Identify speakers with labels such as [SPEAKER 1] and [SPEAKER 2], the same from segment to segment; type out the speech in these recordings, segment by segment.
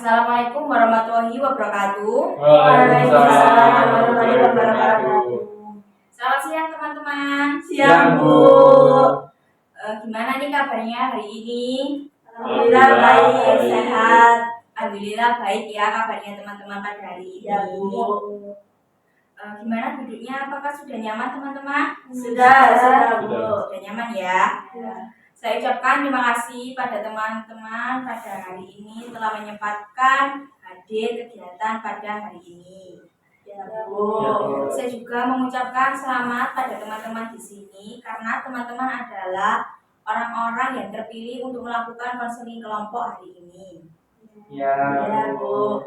[SPEAKER 1] Assalamualaikum warahmatullahi wabarakatuh.
[SPEAKER 2] Waalaikumsalam warahmatullahi wabarakatuh.
[SPEAKER 1] Selamat siang teman-teman.
[SPEAKER 2] Siang, Bu.
[SPEAKER 1] Gimana nih kabarnya hari ini?
[SPEAKER 2] Alhamdulillah baik,
[SPEAKER 1] sehat. Alhamdulillah baik ya kabarnya teman-teman pada hari ini.
[SPEAKER 2] Ya, Bu.
[SPEAKER 1] Gimana duduknya? Apakah sudah nyaman teman-teman?
[SPEAKER 2] Sudah, Bu.
[SPEAKER 1] Sudah nyaman ya?
[SPEAKER 2] Ya.
[SPEAKER 1] Saya ucapkan terima kasih pada teman-teman pada hari ini telah menyempatkan hadir kegiatan pada hari ini.
[SPEAKER 2] Ya, Bu.
[SPEAKER 1] Saya juga mengucapkan selamat pada teman-teman di sini karena teman-teman adalah orang-orang yang terpilih untuk melakukan konseling kelompok hari ini.
[SPEAKER 2] Ya, Bu.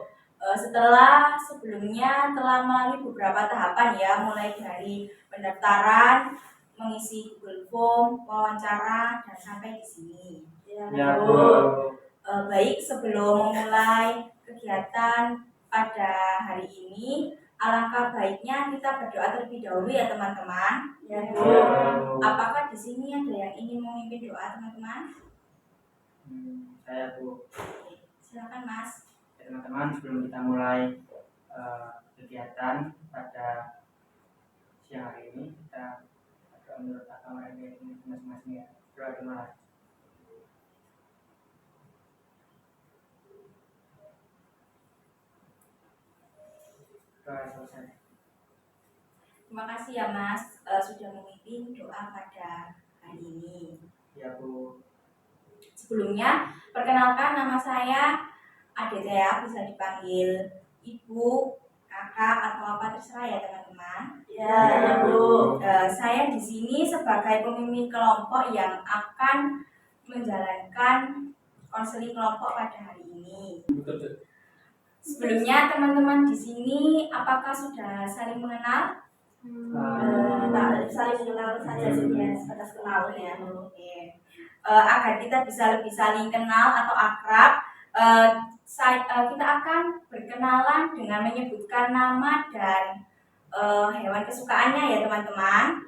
[SPEAKER 1] Setelah sebelumnya telah melalui beberapa tahapan ya, mulai dari pendaftaran, mengisi Google Form, wawancara, dan sampai di sini.
[SPEAKER 2] Ya, Bu.
[SPEAKER 1] Baik, sebelum memulai kegiatan pada hari ini, alangkah baiknya kita berdoa terlebih dahulu ya teman-teman.
[SPEAKER 2] Ya, Bu.
[SPEAKER 1] Apakah di sini ada yang ingin memimpin doa teman-teman?
[SPEAKER 2] Saya, Bu.
[SPEAKER 1] Silakan Mas.
[SPEAKER 2] Teman-teman, sebelum kita mulai kegiatan pada siang hari ini, kita agak menurut agama ini masing-masing ya. Doa dulu. Selesai.
[SPEAKER 1] Terima kasih ya Mas sudah memimpin doa pada hari ini.
[SPEAKER 2] Ya, Bu.
[SPEAKER 1] Sebelumnya, perkenalkan nama saya Adetea, bisa dipanggil Ibu, Kakak, atau apa terserah ya teman-teman.
[SPEAKER 2] Ya, Bu.
[SPEAKER 1] Saya di sini sebagai pemimpin kelompok yang akan menjalankan konseling kelompok pada hari ini. Sebelumnya teman-teman di sini apakah sudah saling mengenal?
[SPEAKER 2] Saling kenal saja sih ya, sebatas kenal ya.
[SPEAKER 1] Oke. Agar kita bisa lebih saling kenal atau akrab, kita akan berkenalan dengan menyebutkan nama dan hewan kesukaannya ya teman-teman.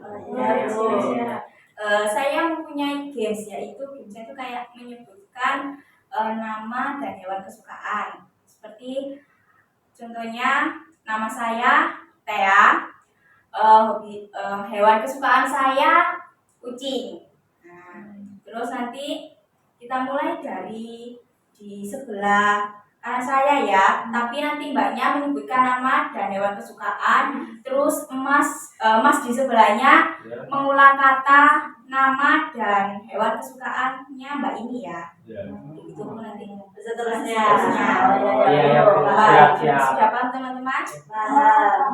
[SPEAKER 1] Saya mempunyai games, yaitu gamesnya itu kayak menyebutkan nama dan hewan kesukaan. Seperti contohnya nama saya Thea, hewan kesukaan saya kucing. Terus nanti kita mulai dari di sebelah kanan saya ya, tapi nanti mbaknya menyebutkan nama dan hewan kesukaan, terus mas di sebelahnya mengulang kata nama dan hewan kesukaannya mbak ini ya. Itu nanti seterusnya.
[SPEAKER 2] Iya, siap.
[SPEAKER 1] Sudah paham teman-teman?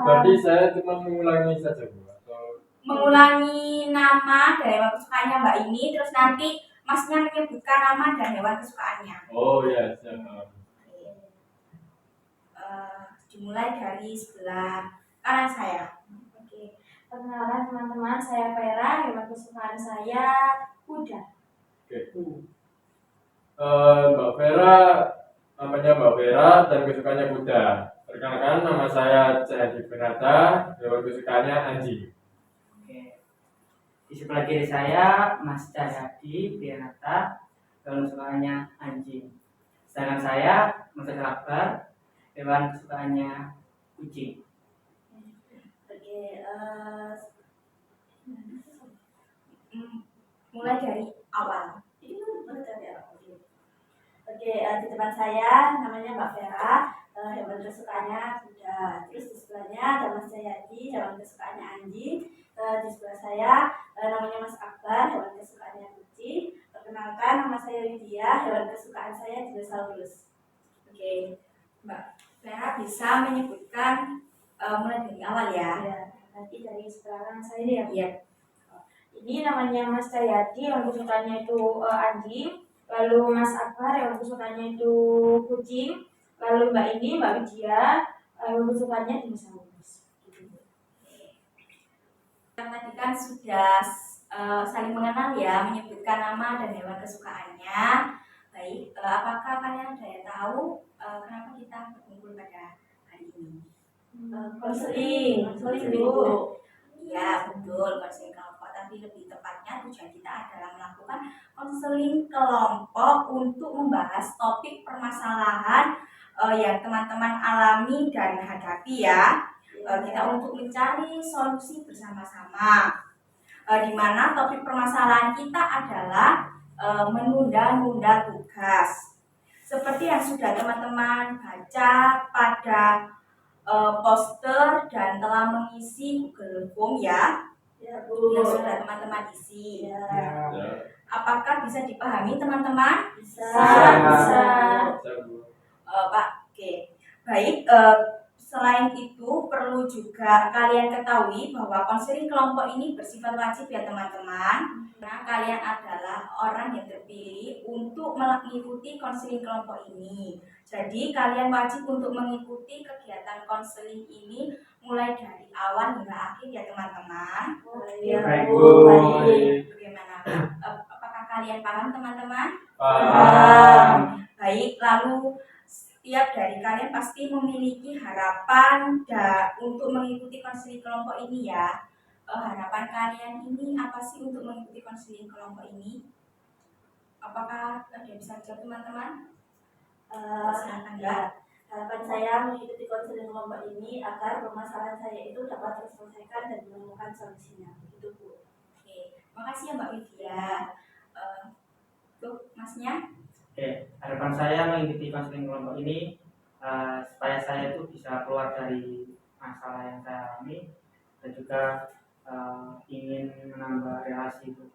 [SPEAKER 3] Berarti saya cuma mengulangi saja, Bu, atau
[SPEAKER 1] mengulangi nama dan hewan kesukaannya mbak ini, terus nanti masnya menyebutkan nama dan hewan kesukaannya.
[SPEAKER 3] oh ya, siap.
[SPEAKER 1] Dimulai dari sebelah kanan saya.
[SPEAKER 4] Oke, perkenalan teman-teman, saya Vera, hewan kesukaan saya kuda.
[SPEAKER 3] Oke. Mbak Vera, namanya Mbak Vera dan kesukaannya kuda. Perkenalkan, nama saya Cahadi Benata, hewan kesukaannya anjing.
[SPEAKER 2] Oke. Di sebelah kiri saya Mas Cahyadi Pianata, hewan kesukaannya anjing. Sedangkan saya Mas Akbar, hewan kesukaannya kucing.
[SPEAKER 1] Oke, mulai dari awal.
[SPEAKER 4] Oke, di depan saya namanya Mbak Vera, hewan kesukaannya kuda. Terus di sebelahnya ada Mas Jayadi, hewan kesukaannya anjing. Di sebelah saya namanya Mas Akbar, hewan kesukaannya kucing. Perkenalkan, nama saya Lydia, hewan kesukaan saya dinosaurus.
[SPEAKER 1] Oke, Mbak Vera bisa menyebutkan mulai dari awal ya.
[SPEAKER 4] Ya, nanti dari sebelah kanan saya ini ya.
[SPEAKER 1] Iya.
[SPEAKER 4] Ini namanya Mas Jayadi, hewan kesukaannya itu anjing. Lalu Mas Akbar, hewan kesukaannya itu kucing. Lalu Mbak Widya, hewan kesukaannya dinosaurus.
[SPEAKER 1] Tadi kan sudah saling mengenal ya, menyebutkan nama dan hewan kesukaannya. Baik, apakah kalian ada yang tahu kenapa kita berkumpul pada hari ini?
[SPEAKER 4] Konseling
[SPEAKER 1] Bu. Iya betul, konseling kelompok. Tapi lebih tepatnya tujuan kita adalah melakukan konseling kelompok untuk membahas topik permasalahan yang teman-teman alami dan hadapi ya. Kita untuk mencari solusi bersama-sama. Di mana topik permasalahan kita adalah menunda-nunda tugas. Seperti yang sudah teman-teman baca pada poster dan telah mengisi Google Form ya, yang sudah teman-teman isi.
[SPEAKER 3] Ya.
[SPEAKER 1] Apakah bisa dipahami teman-teman?
[SPEAKER 4] Bisa.
[SPEAKER 1] Pak, oke. Baik, selain itu perlu juga kalian ketahui bahwa konseling kelompok ini bersifat wajib ya teman-teman. Nah, kalian adalah orang yang terpilih untuk mengikuti konseling kelompok ini. Jadi kalian wajib untuk mengikuti kegiatan konseling ini mulai dari awal hingga akhir ya teman-teman.
[SPEAKER 2] Baik, Bu.
[SPEAKER 1] Bagaimana? Apakah kalian paham teman-teman?
[SPEAKER 3] Paham.
[SPEAKER 1] Baik, lalu setiap dari kalian pasti memiliki harapan untuk mengikuti konseling kelompok ini ya. Harapan kalian ini apa sih untuk mengikuti konseling kelompok ini? Apakah ada yang bisa jawab teman-teman? Silakan ya.
[SPEAKER 4] Harapan saya mengikuti konseling kelompok ini agar permasalahan saya itu dapat terselesaikan dan menemukan solusinya. Begitu, Bu.
[SPEAKER 1] Oke, makasih ya Mbak Widya. Tuh, Masnya?
[SPEAKER 2] Oke, harapan saya mengikuti konseling kelompok ini supaya saya itu bisa keluar dari masalah yang saya alami dan juga ingin menambah relasi itu.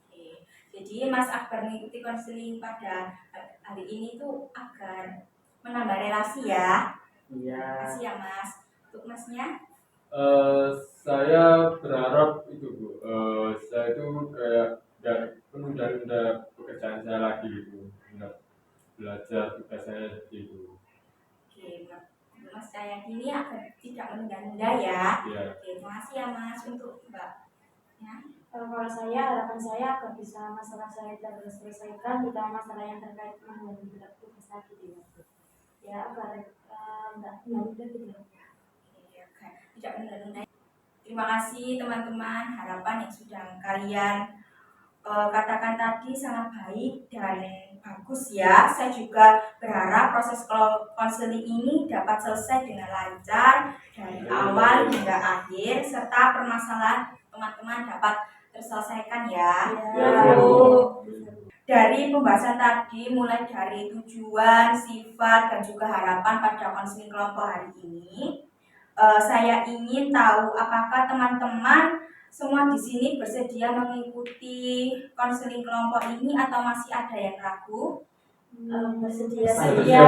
[SPEAKER 1] Oke, jadi Mas Akbar mengikuti konseling pada hari ini tuh agar menambah relasi ya.
[SPEAKER 2] Iya.
[SPEAKER 1] Terima kasih ya Mas. Untuk Masnya?
[SPEAKER 3] Saya berharap itu Bu, saya itu kayak nggak menunda-nunda pekerjaan saya lagi gitu, nggak belajar tugas saya gitu.
[SPEAKER 1] Oke, Mas saya ini agar tidak menunda-nunda ya.
[SPEAKER 3] Ya.
[SPEAKER 1] Oke, terima kasih ya Mas. Untuk Mbak ya.
[SPEAKER 4] Kalau saya, harapan saya agar bisa masalah saya terselesaikan, terutama masalah yang terkait dengan berat tugas tadi gitu. Ya, agar tidak gitu.
[SPEAKER 1] Oke, tidak menunda-nunda. Terima kasih teman-teman, harapan yang sudah kalian katakan tadi sangat baik dan bagus ya. Saya juga berharap proses konseling ini dapat selesai dengan lancar dari awal hingga akhir, serta permasalahan teman-teman dapat terselesaikan ya.
[SPEAKER 3] Ya.
[SPEAKER 1] Dari pembahasan tadi mulai dari tujuan, sifat, dan juga harapan pada konseling kelompok hari ini, saya ingin tahu apakah teman-teman semua di sini bersedia mengikuti konseling kelompok ini atau masih ada yang ragu?
[SPEAKER 4] Bersedia.
[SPEAKER 3] Iya.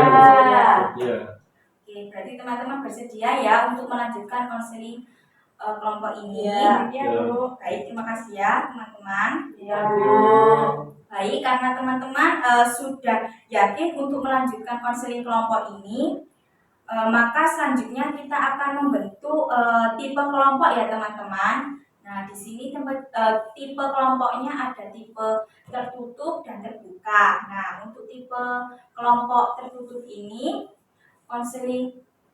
[SPEAKER 1] Oke, berarti teman-teman bersedia ya untuk melanjutkan konseling kelompok ini.
[SPEAKER 4] Iya, Bu.
[SPEAKER 1] Baik, terima kasih ya teman-teman.
[SPEAKER 4] Iya.
[SPEAKER 1] Baik, karena teman-teman sudah yakin untuk melanjutkan konseling kelompok ini, maka selanjutnya kita akan membentuk tipe kelompok ya teman-teman. Nah, di sini tipe kelompoknya ada tipe tertutup dan terbuka. Nah, untuk tipe kelompok tertutup ini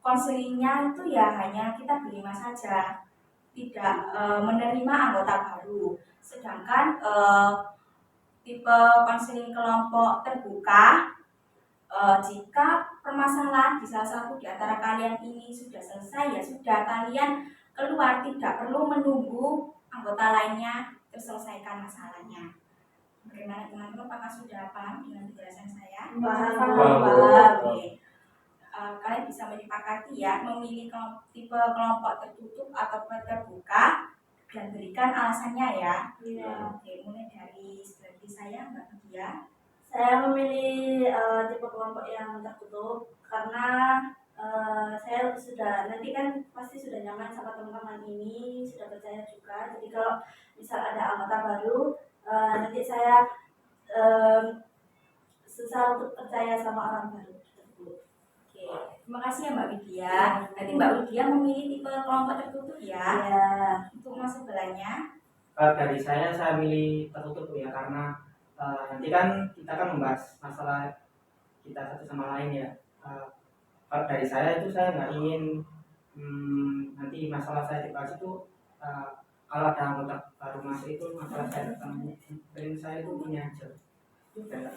[SPEAKER 1] konselingnya itu ya hanya kita berlima saja, tidak menerima anggota baru. Sedangkan tipe konseling kelompok terbuka, jika permasalahan di salah satu di antara kalian ini sudah selesai ya sudah, kalian keluar, tidak perlu menunggu anggota lainnya terselesaikan masalahnya. Bagaimana teman-teman, apakah sudah paham dengan penjelasan saya?
[SPEAKER 3] Paham.
[SPEAKER 1] Oke. Kalian bisa menyepakati ya memilih tipe kelompok tertutup atau terbuka dan berikan alasannya ya.
[SPEAKER 4] Iya.
[SPEAKER 1] Oke, mulai dari seperti saya Mbak Widya.
[SPEAKER 4] Saya memilih tipe kelompok yang tertutup karena saya sudah nanti kan pasti sudah nyaman sama teman-teman ini, sudah percaya juga. Jadi kalau misal ada anggota baru, nanti saya susah untuk percaya sama orang baru.
[SPEAKER 1] Oke, terima kasih ya Mbak Widya. Nanti Mbak Widya memilih tipe kelompok tertutup ya.
[SPEAKER 4] Iya.
[SPEAKER 1] Untuk mas sebelahnya.
[SPEAKER 2] Dari saya milih tertutup ya, karena nanti kan kita kan membahas masalah kita satu sama lain ya. Kalau dari saya itu saya nggak ingin nanti masalah saya dibahas itu kalau ada anggota baru masuk itu masalah saya pengen saya itu punya aja dan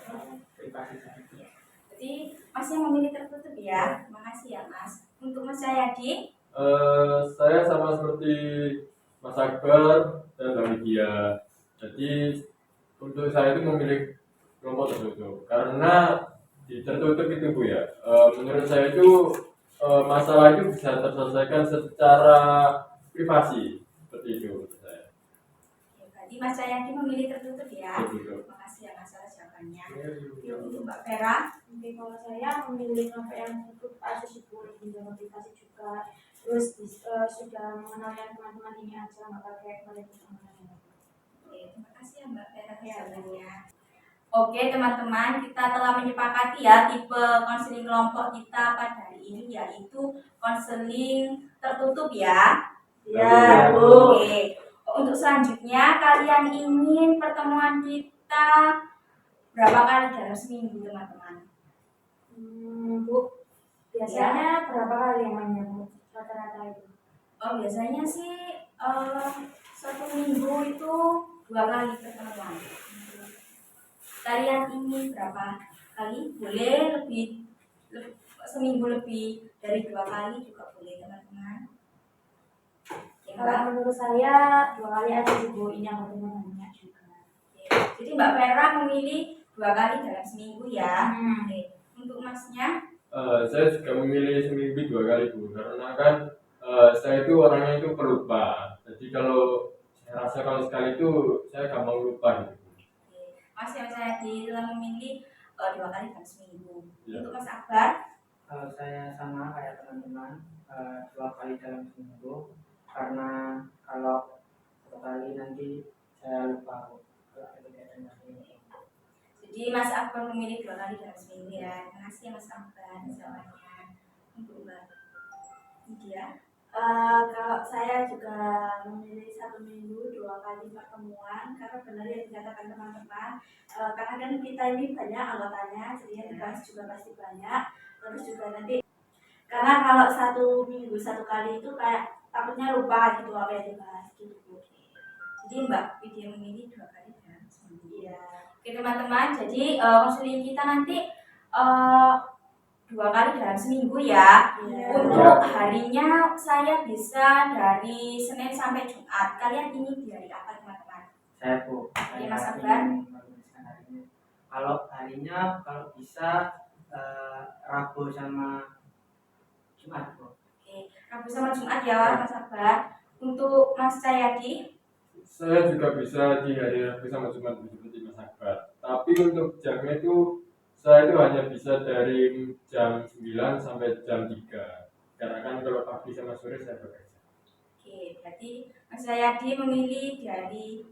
[SPEAKER 2] privasi saya.
[SPEAKER 1] Jadi berarti Mas yang memilih tertutup ya. Terima kasih ya Mas. Untuk Mas Jayadi,
[SPEAKER 3] Saya sama seperti Mas Akbar dan Mbak Widya. Jadi untuk saya itu memilih kelompok tertutup karena di tertutup itu Bu ya. Menurut saya itu masalah itu bisa terselesaikan secara privasi seperti itu menurut saya.
[SPEAKER 1] berarti Mas Jayadi memilih tertutup ya.
[SPEAKER 3] Tertutup.
[SPEAKER 1] Terima kasih ya Mas atas jawabannya. Untuk Mbak Vera,
[SPEAKER 4] Oke, kalau saya memilih kelompok yang cukup asus itu lebih motivasi juga, terus sudah mengenal yang teman-teman ini aja nggak pakai merekrut orang lain.
[SPEAKER 1] oke, terima kasih ya Mbak Vera atas jawabannya. Oke teman-teman, kita telah menyepakati ya tipe konseling kelompok kita pada hari ini yaitu konseling tertutup ya.
[SPEAKER 4] Ya, Bu.
[SPEAKER 1] Oke. Untuk selanjutnya kalian ingin pertemuan kita berapa kali dalam seminggu teman-teman?
[SPEAKER 4] Bu, biasanya berapa kali emangnya Bu? Rata-rata itu?
[SPEAKER 1] Oh biasanya sih satu minggu itu 2 kali pertemuan. Kalian ingin berapa kali? Boleh seminggu lebih dari 2 kali juga boleh teman-teman. Ya, Mbak.
[SPEAKER 4] Kalau menurut saya 2 kali aja sih Bu, ini yang ketemu banyak juga.
[SPEAKER 1] Oke. Jadi Mbak Vera memilih 2 kali dalam seminggu ya.
[SPEAKER 4] Hmm.
[SPEAKER 1] Oke. Untuk Masnya?
[SPEAKER 3] Saya juga memilih seminggu 2 kali Bu karena kan saya itu orangnya itu pelupa. Jadi kalau saya rasa kalau sekali itu saya gampang lupa gitu.
[SPEAKER 1] Mas yang saya telah memilih 2 kali dalam seminggu.
[SPEAKER 3] Ya.
[SPEAKER 1] Untuk Mas Akbar,
[SPEAKER 2] Kalau saya sama kayak teman-teman 2 kali dalam seminggu karena kalau 1 kali nanti saya lupa kalau ada kegiatan lain.
[SPEAKER 1] jadi Mas Akbar memilih 2 kali dalam seminggu ya. Terima kasih ya Mas Akbar jawabannya. Untuk Mbak Widya,
[SPEAKER 4] Kalau saya juga memilih 1 minggu 2 kali pertemuan karena benar yang dikatakan teman-teman, karena kan kita ini banyak anggotanya, jadi yang dibahas juga pasti banyak. Terus juga nanti karena kalau 1 minggu 1 kali itu kayak takutnya lupa gitu apa yang dibahas gitu Bu.
[SPEAKER 1] jadi Mbak Widya memilih 2 kali dalam seminggu.
[SPEAKER 4] Iya.
[SPEAKER 1] Oke teman-teman, jadi konseling kita nanti 2 kali dalam seminggu ya.
[SPEAKER 4] Iya.
[SPEAKER 1] Untuk harinya saya bisa dari Senin sampai Jumat. Kalian ini di hari apa teman-teman?
[SPEAKER 2] Saya Bu.
[SPEAKER 1] Oke,
[SPEAKER 2] Saya
[SPEAKER 1] Mas Akbar.
[SPEAKER 2] ingin menuliskan harinya. Kalau harinya kalau bisa Rabu sama Jumat Bu.
[SPEAKER 1] Oke, Rabu sama Jumat ya Mas Akbar. Untuk Mas Cahyadi,
[SPEAKER 3] Saya juga bisa di hari Rabu sama Jumat seperti Mas Akbar. Tapi untuk jamnya itu saya itu hanya bisa dari jam 9 sampai jam 3. Karena kan kalau pagi sama sore saya bekerja.
[SPEAKER 1] oke, berarti Mas Cahyadi memilih dari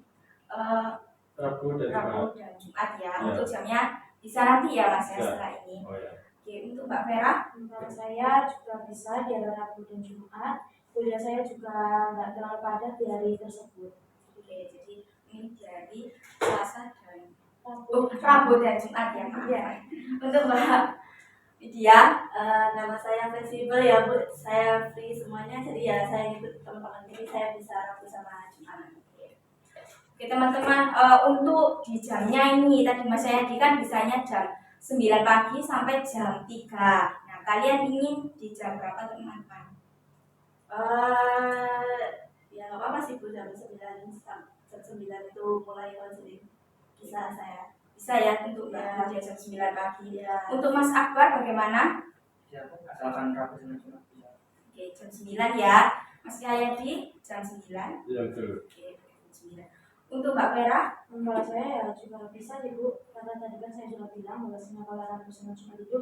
[SPEAKER 3] Rabu dan Jumat.
[SPEAKER 1] Rabu dan Jumat ya.
[SPEAKER 3] Ya.
[SPEAKER 1] Untuk jamnya bisa nanti ya Mas ya
[SPEAKER 3] Ya.
[SPEAKER 1] setelah ini.
[SPEAKER 3] Oh ya.
[SPEAKER 1] Oke, untuk Mbak Vera,
[SPEAKER 4] Kalau saya juga bisa di hari Rabu dan Jumat. Kuliah saya juga nggak terlalu padat di hari tersebut.
[SPEAKER 1] oke, jadi ini dari Selasa dan
[SPEAKER 4] Rabu.
[SPEAKER 1] Rabu dan Jumat ya Pak.
[SPEAKER 4] Iya.
[SPEAKER 1] Untuk Mbak Widya,
[SPEAKER 4] Nama saya fleksibel ya Bu, saya free semuanya, jadi ya saya ikut teman-teman ini saya bisa Rabu sama Jumat.
[SPEAKER 1] oke teman-teman, untuk di jamnya ini tadi Mas Yadi kan bisanya jam 9 pagi sampai jam 3. Nah, kalian ingin di jam berapa teman-teman?
[SPEAKER 4] Ya nggak apa-apa sih Bu, jam 9 itu mulai konseling bisa saya.
[SPEAKER 1] Bisa ya untuk
[SPEAKER 4] Ya.
[SPEAKER 1] Mbak Widya jam 9 pagi.
[SPEAKER 4] Ya.
[SPEAKER 1] Untuk Mas Akbar bagaimana?
[SPEAKER 2] Ya Bu, asalkan Rabu sama Jumat bisa.
[SPEAKER 1] Oke, jam 9 ya. Mas Yadi jam 9.
[SPEAKER 3] Iya betul.
[SPEAKER 1] Oke, jam 9. Untuk Mbak Vera,
[SPEAKER 4] Kalau saya ya juga bisa sih Bu, karena tadi kan saya sudah bilang bahwasanya kalau Rabu sama Jumat itu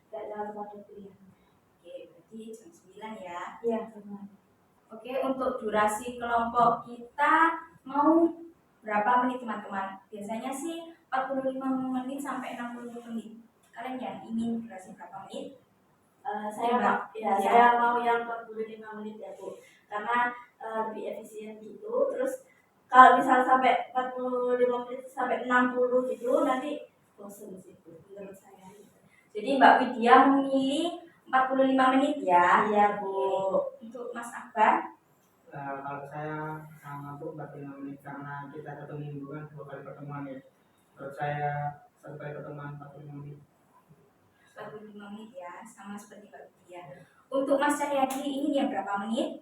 [SPEAKER 4] tidak terlalu padat pilihan.
[SPEAKER 1] oke berarti jam 9 ya.
[SPEAKER 4] Iya benar.
[SPEAKER 1] Oke, untuk durasi kelompok kita mau berapa menit teman-teman? Biasanya sih 45 menit sampai 60 menit. Kalian yang ingin durasi berapa menit?
[SPEAKER 4] Saya
[SPEAKER 1] Mbak.
[SPEAKER 4] ya,
[SPEAKER 1] Ya.
[SPEAKER 4] saya mau yang 45 menit ya Bu, karena lebih efisien gitu. Terus kalau misalnya sampai 45 menit sampai 60 gitu nanti bosan sih Bu, menurut saya.
[SPEAKER 1] Jadi Mbak Widya memilih 45 menit ya.
[SPEAKER 4] Iya Bu.
[SPEAKER 1] Untuk Mas Akbar,
[SPEAKER 2] Kalau saya sama Bu 45 menit karena kita 1 minggu kan 2 kali pertemuan ya. Menurut saya 1 kali pertemuan 45 menit
[SPEAKER 1] 45 menit ya, sama seperti Mbak Widya. Untuk Mas Cahyadi ini yang berapa menit?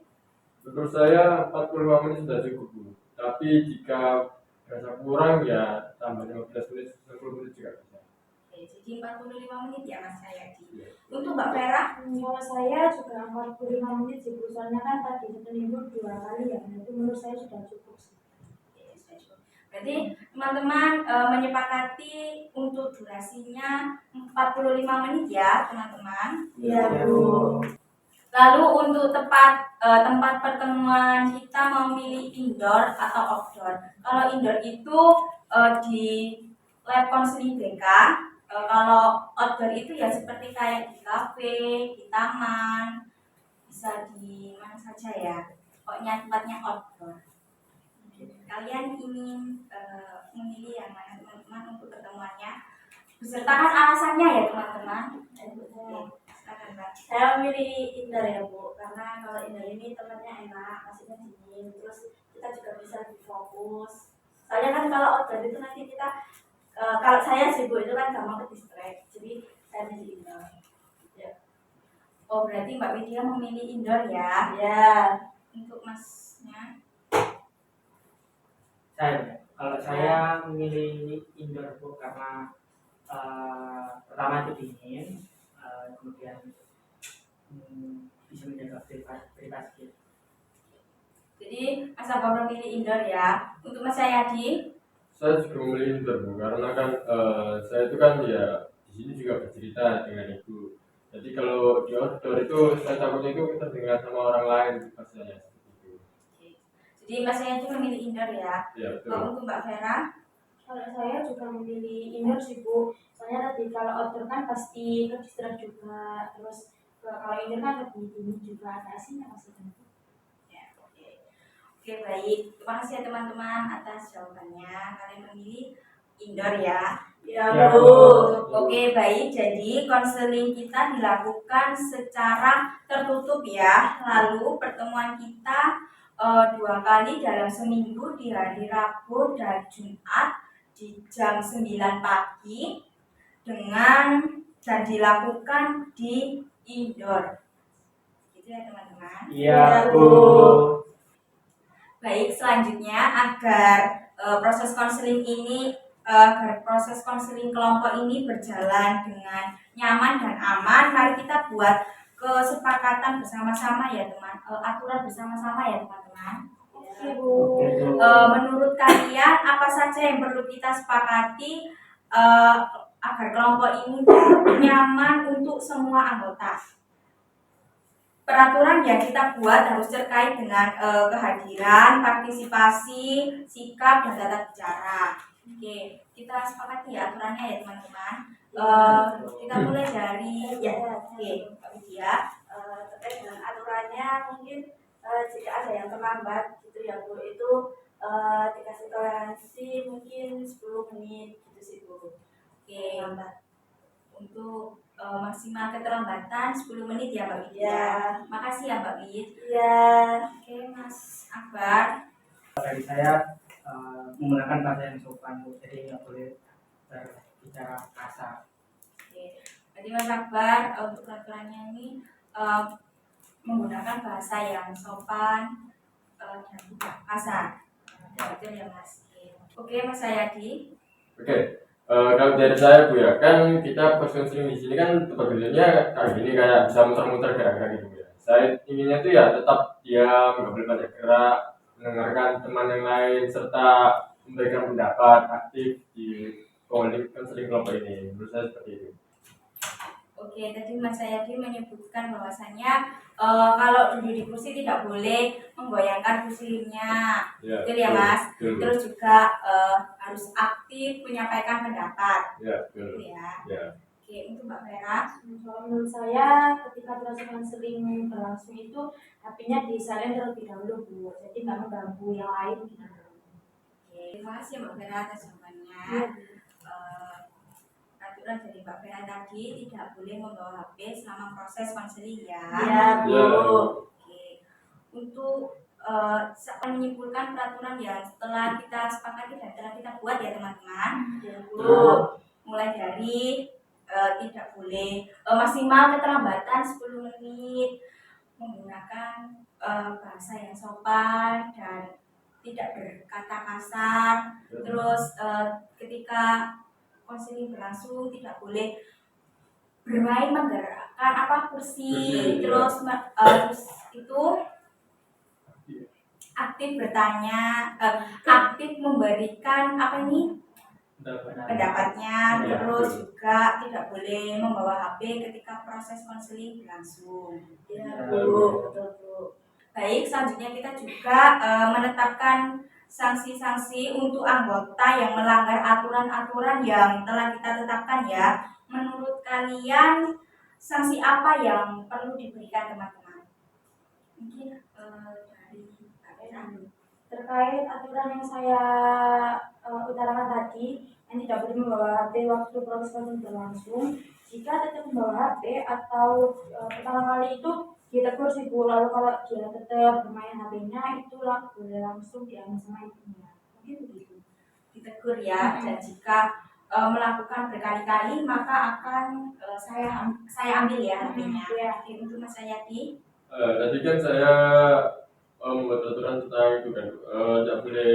[SPEAKER 3] Menurut saya 45 menit sudah cukup, Bu. Tapi jika rasa kurang ya tambah 15 menit, 60 menit juga bisa.
[SPEAKER 1] Oke, jadi 45 menit ya Mas Cahyadi.
[SPEAKER 3] Ya.
[SPEAKER 1] Untuk Mbak Vera?
[SPEAKER 4] Kalau saya juga 45 menit sih, Bu. Soalnya kan tadi satu minggu 2 kali ya, itu menurut saya sudah cukup sih.
[SPEAKER 1] Oke, sudah cukup. Berarti teman-teman menyepakati untuk durasinya 45 menit ya teman-teman.
[SPEAKER 4] Iya, Bu.
[SPEAKER 1] Lalu untuk tempat pertemuan kita mau milih indoor atau outdoor. Kalau indoor itu di lab konseling BK. Kalau outdoor itu ya seperti kayak di kafe, di taman, bisa di mana saja ya. Pokoknya tempatnya outdoor. Kalian ingin memilih yang mana teman-teman untuk pertemuannya? Besertakan alasannya ya teman-teman. Oke, silakan Mbak.
[SPEAKER 4] Saya memilih indoor ya, Bu, karena kalau indoor ini tempatnya enak, masihnya dingin, terus kita juga bisa lebih fokus. Soalnya kan kalau outdoor itu nanti kita kalau saya sih, Bu, itu kan gampang ke distract, jadi saya milih indoor. Ya.
[SPEAKER 1] Oh berarti Mbak Widya memilih indoor ya?
[SPEAKER 4] Ya.
[SPEAKER 1] Untuk Masnya?
[SPEAKER 2] Kalau saya memilih indoor, Bu, karena pertama itu dingin, kemudian bisa menjaga privasi.
[SPEAKER 1] Jadi Mas Abang memilih indoor ya. Untuk Mas Cahyadi?
[SPEAKER 3] Saya juga memilih indoor, Bu, karena kan saya itu kan ya di sini juga bercerita dengan ibu. Jadi kalau di outdoor itu saya takutnya itu terdengar sama orang lain pas saya seperti itu.
[SPEAKER 1] Jadi Mas Cahyadi memilih indoor ya.
[SPEAKER 3] Ya betul.
[SPEAKER 1] Kalau untuk Mbak Vera?
[SPEAKER 4] Kalau saya juga memilih indoor sih, Bu. Soalnya tadi kalau outdoor kan pasti ke distract juga, terus kalau indoor kan lebih dingin juga, ada AC-nya maksudnya.
[SPEAKER 1] Ya, oke. Oke baik. Terima kasih ya teman-teman atas jawabannya. Kalian memilih indoor ya.
[SPEAKER 2] Ya,
[SPEAKER 4] Bu.
[SPEAKER 1] Oke baik. Jadi konseling kita dilakukan secara tertutup ya. Lalu pertemuan kita 2 kali dalam seminggu di hari Rabu dan Jumat di jam 9 pagi dan dilakukan di indoor. Gitu ya teman-teman.
[SPEAKER 2] Iya, Bu.
[SPEAKER 1] Baik, selanjutnya agar proses konseling kelompok ini berjalan dengan nyaman dan aman, mari kita buat kesepakatan bersama-sama ya teman, aturan bersama-sama ya teman-teman.
[SPEAKER 4] Oke, Bu.
[SPEAKER 1] Menurut kalian apa saja yang perlu kita sepakati agar kelompok ini nyaman untuk semua anggota? Peraturan yang kita buat harus terkait dengan kehadiran, partisipasi, sikap, dan tata bicara. Oke, kita sepakati ya aturannya ya teman-teman. Kita mulai dari Mbak Widya.
[SPEAKER 4] Terkait dengan aturannya mungkin jika ada yang terlambat gitu ya, Bu, itu dikasih toleransi mungkin 10 menit gitu sih, Bu.
[SPEAKER 1] Oke, untuk maksimal keterlambatan 10 menit ya Mbak Widya. Makasih ya Mbak Wid.
[SPEAKER 4] Iya.
[SPEAKER 1] Oke Mas Akbar.
[SPEAKER 2] Dari saya menggunakan bahasa yang sopan, Bu, jadi nggak boleh berbicara kasar.
[SPEAKER 1] Oke, jadi Mas Akbar untuk aturannya ini menggunakan bahasa yang sopan dan tidak kasar. Betul ya Mas. Oke Mas Cahyadi.
[SPEAKER 3] Oke. Kalau dari saya, Bu, ya kan kita pas konseling di sini kan tempat kerjanya kayak gini, kayak bisa muter-muter gerak-gerak gitu ya. Saya inginnya tuh ya tetap diam, nggak boleh banyak gerak, mendengarkan teman yang lain serta memberikan pendapat aktif di konseling kelompok ini. Menurut saya seperti itu.
[SPEAKER 1] Oke, tadi Mas Cahyadi menyebutkan bahwasanya kalau duduk di kursi tidak boleh menggoyangkan kursinya,
[SPEAKER 3] Ya,
[SPEAKER 1] betul ya Mas.
[SPEAKER 3] Betul.
[SPEAKER 1] Terus juga harus aktif menyampaikan pendapat,
[SPEAKER 3] Ya,
[SPEAKER 1] betul
[SPEAKER 3] betul.
[SPEAKER 1] ya.
[SPEAKER 3] Ya.
[SPEAKER 1] Oke, untuk Mbak Vera.
[SPEAKER 4] Kalau menurut saya ketika proses konseling berlangsung itu HP-nya disalin terlebih dahulu, Bu. Jadi nggak mengganggu yang lain gitu.
[SPEAKER 1] Oke, terima kasih Mbak Vera atas jawabannya. Aturan dari Mbak Vera tadi tidak boleh membawa HP selama proses konseling ya.
[SPEAKER 4] Iya, Bu.
[SPEAKER 3] Ya.
[SPEAKER 1] Oke, untuk menyimpulkan peraturan yang telah kita sepakati dan telah kita buat ya teman-teman.
[SPEAKER 4] Iya, Bu.
[SPEAKER 1] Mulai dari tidak boleh maksimal keterlambatan 10 menit, menggunakan bahasa yang sopan dan tidak berkata kasar. Terus ketika konseling berlangsung tidak boleh bermain menggerakkan kursi. Terus terus itu aktif bertanya, aktif memberikan pendapatnya. Terus juga tidak boleh membawa HP ketika proses konseling berlangsung.
[SPEAKER 4] Ya, Bu. Betul, Bu.
[SPEAKER 1] Baik, selanjutnya kita juga menetapkan sanksi-sanksi untuk anggota yang melanggar aturan-aturan yang telah kita tetapkan ya. Menurut kalian sanksi apa yang perlu diberikan teman-teman? Mungkin dari Kak Vera.
[SPEAKER 4] Terkait aturan yang saya utarakan tadi, yang tidak boleh membawa HP waktu proses konseling berlangsung, jika tetap membawa HP atau pertama kali itu ditegur sih Bu, lalu kalau dia tetap bermain HP-nya itu boleh langsung diambil sama ibunya. Mungkin begitu.
[SPEAKER 1] Ditegur ya, dan jika melakukan berkali-kali maka akan saya ambil ya HP-nya.
[SPEAKER 4] Ya.
[SPEAKER 1] Jadi untuk Mas Hayati.
[SPEAKER 3] Tadi kan saya membuat aturan tentang itu kan, tidak boleh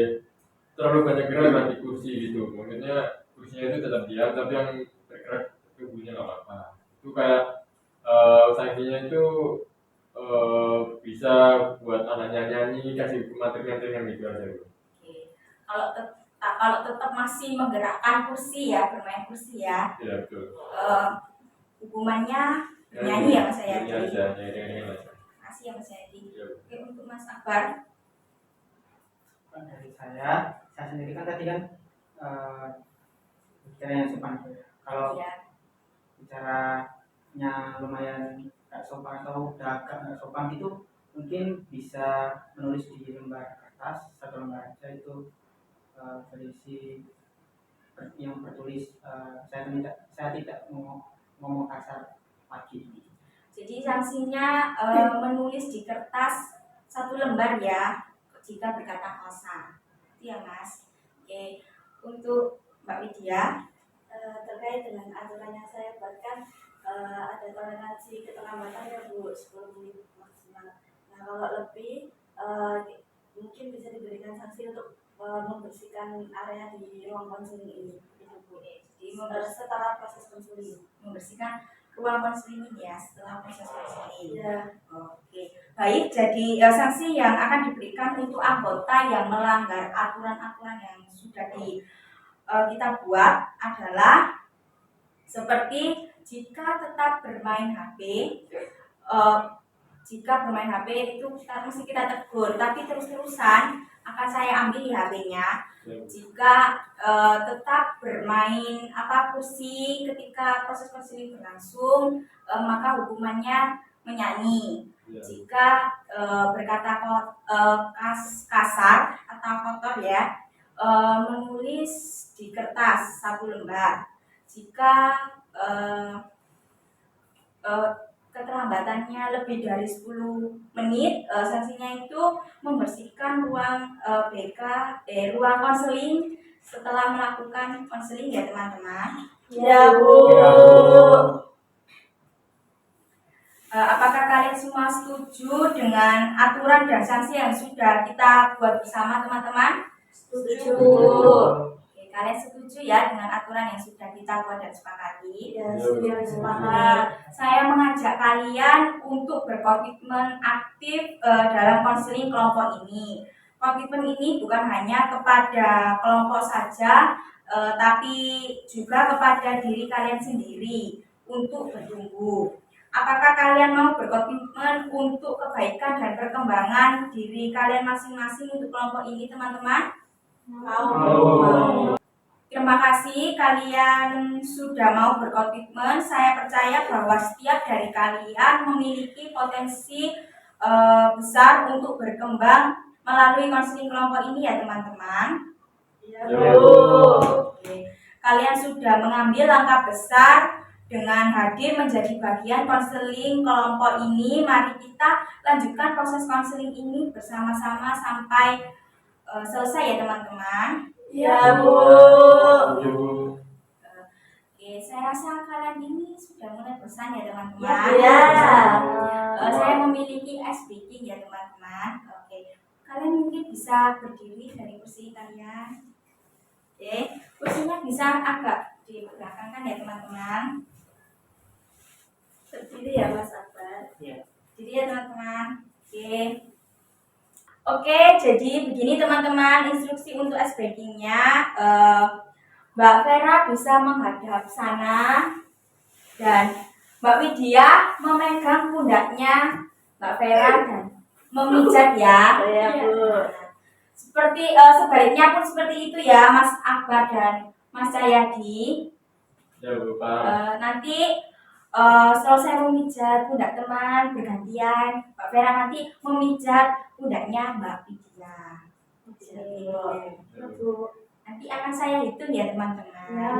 [SPEAKER 3] terlalu banyak gerak di kursi gitu. Maksudnya kursinya itu tetap diam, tapi yang bergerak tubuhnya nggak apa-apa. Itu kayak sanksinya itu bisa buat anaknya nyanyi, kasih materi-materi yang gitu aja.
[SPEAKER 1] Oke. Kalau tetap masih menggerakkan kursi ya, bermain kursi ya,
[SPEAKER 3] Ya betul.
[SPEAKER 1] hukumannya nyanyi ya Mas Hayati.
[SPEAKER 3] Nyanyi aja, nyanyi aja.
[SPEAKER 1] Makasih ya Mas Hayati.
[SPEAKER 3] Ya.
[SPEAKER 1] Oke, untuk Mas Akbar.
[SPEAKER 2] Dari saya sendiri kan tadi kan bicara yang sopan. Kalau
[SPEAKER 1] Ya.
[SPEAKER 2] bicaranya lumayan gak sopan atau udah gak sopan gitu, mungkin bisa menulis di lembar kertas, satu lembar aja itu berisi yang bertulis saya tidak ngomong kasar pagi.
[SPEAKER 1] Jadi sanksinya menulis di kertas satu lembar ya, jika berkata kasar. Itu ya Mas. Oke, untuk Mbak Widya.
[SPEAKER 4] Terkait dengan aturan yang saya buatkan, ada toleransi keterlambatan ya Bu, 10 menit maksimal. Nah kalau lebih mungkin bisa diberikan sanksi untuk membersihkan area di ruang konseling ini, itu Bu.
[SPEAKER 1] Jadi
[SPEAKER 4] Setelah proses konseling.
[SPEAKER 1] membersihkan ruang konseling ini ya setelah proses konseling.
[SPEAKER 4] Ya.
[SPEAKER 1] Oke, baik. Jadi sanksi yang akan diberikan untuk anggota yang melanggar aturan-aturan yang sudah kita buat adalah seperti jika tetap bermain HP, jika bermain HP itu kita tegur, tapi terus-terusan akan saya ambil HP-nya. Jika tetap bermain kursi ketika proses konseling berlangsung, maka hukumannya menyanyi. Jika berkata kasar atau kotor ya, menulis di kertas satu lembar. Jika keterlambatannya lebih dari 10 menit, sanksinya itu membersihkan ruang ruang konseling setelah melakukan konseling ya teman-teman.
[SPEAKER 4] Ya Bu.
[SPEAKER 1] Apakah kalian semua setuju dengan aturan dan sanksi yang sudah kita buat bersama teman-teman?
[SPEAKER 4] Setuju.
[SPEAKER 1] Oke, kalian setuju ya dengan aturan yang sudah kita buat dan sepakati?
[SPEAKER 4] Ya, setuju.
[SPEAKER 1] Saya mengajak kalian untuk berkomitmen aktif dalam konseling kelompok ini. Komitmen ini bukan hanya kepada kelompok saja, tapi juga kepada diri kalian sendiri untuk bertumbuh. Apakah kalian mau berkomitmen untuk kebaikan dan perkembangan diri kalian masing-masing untuk kelompok ini, teman-teman?
[SPEAKER 4] Mau.
[SPEAKER 1] Terima kasih kalian sudah mau berkomitmen. Saya percaya bahwa setiap dari kalian memiliki potensi besar untuk berkembang melalui konseling kelompok ini ya teman-teman.
[SPEAKER 4] Ya Bu.
[SPEAKER 1] Oke. Kalian sudah mengambil langkah besar dengan hadir menjadi bagian konseling kelompok ini. Mari kita lanjutkan proses konseling ini bersama-sama sampai selesai ya teman-teman.
[SPEAKER 4] Ya Bu.
[SPEAKER 1] Oke, saya rasa kalian ini bosan ya teman-teman.
[SPEAKER 4] Ya.
[SPEAKER 1] Saya memiliki ice breaking ya teman-teman. Oke, kalian mungkin bisa berdiri dari kursi kalian. Oke, kursinya bisa agak dibelakangkan ya teman-teman.
[SPEAKER 4] Berdiri ya Mas Akbar.
[SPEAKER 2] Iya.
[SPEAKER 1] Jadi ya teman-teman. Oke, jadi begini teman-teman instruksi untuk ice breakingnya. Mbak Vera bisa menghadap sana dan Mbak Widya memegang pundaknya Mbak Vera dan memijat ya.
[SPEAKER 4] Iya, Bu.
[SPEAKER 1] Seperti sebaliknya pun seperti itu ya Mas Akbar dan Mas Cahyadi.
[SPEAKER 3] Ya Bu, paham.
[SPEAKER 1] Nanti selesai memijat pundak teman bergantian, Mbak Vera nanti memijat pundaknya Mbak Widya.
[SPEAKER 3] Ya, Bu.
[SPEAKER 1] Nanti akan saya hitung ya teman-teman.
[SPEAKER 4] Ya.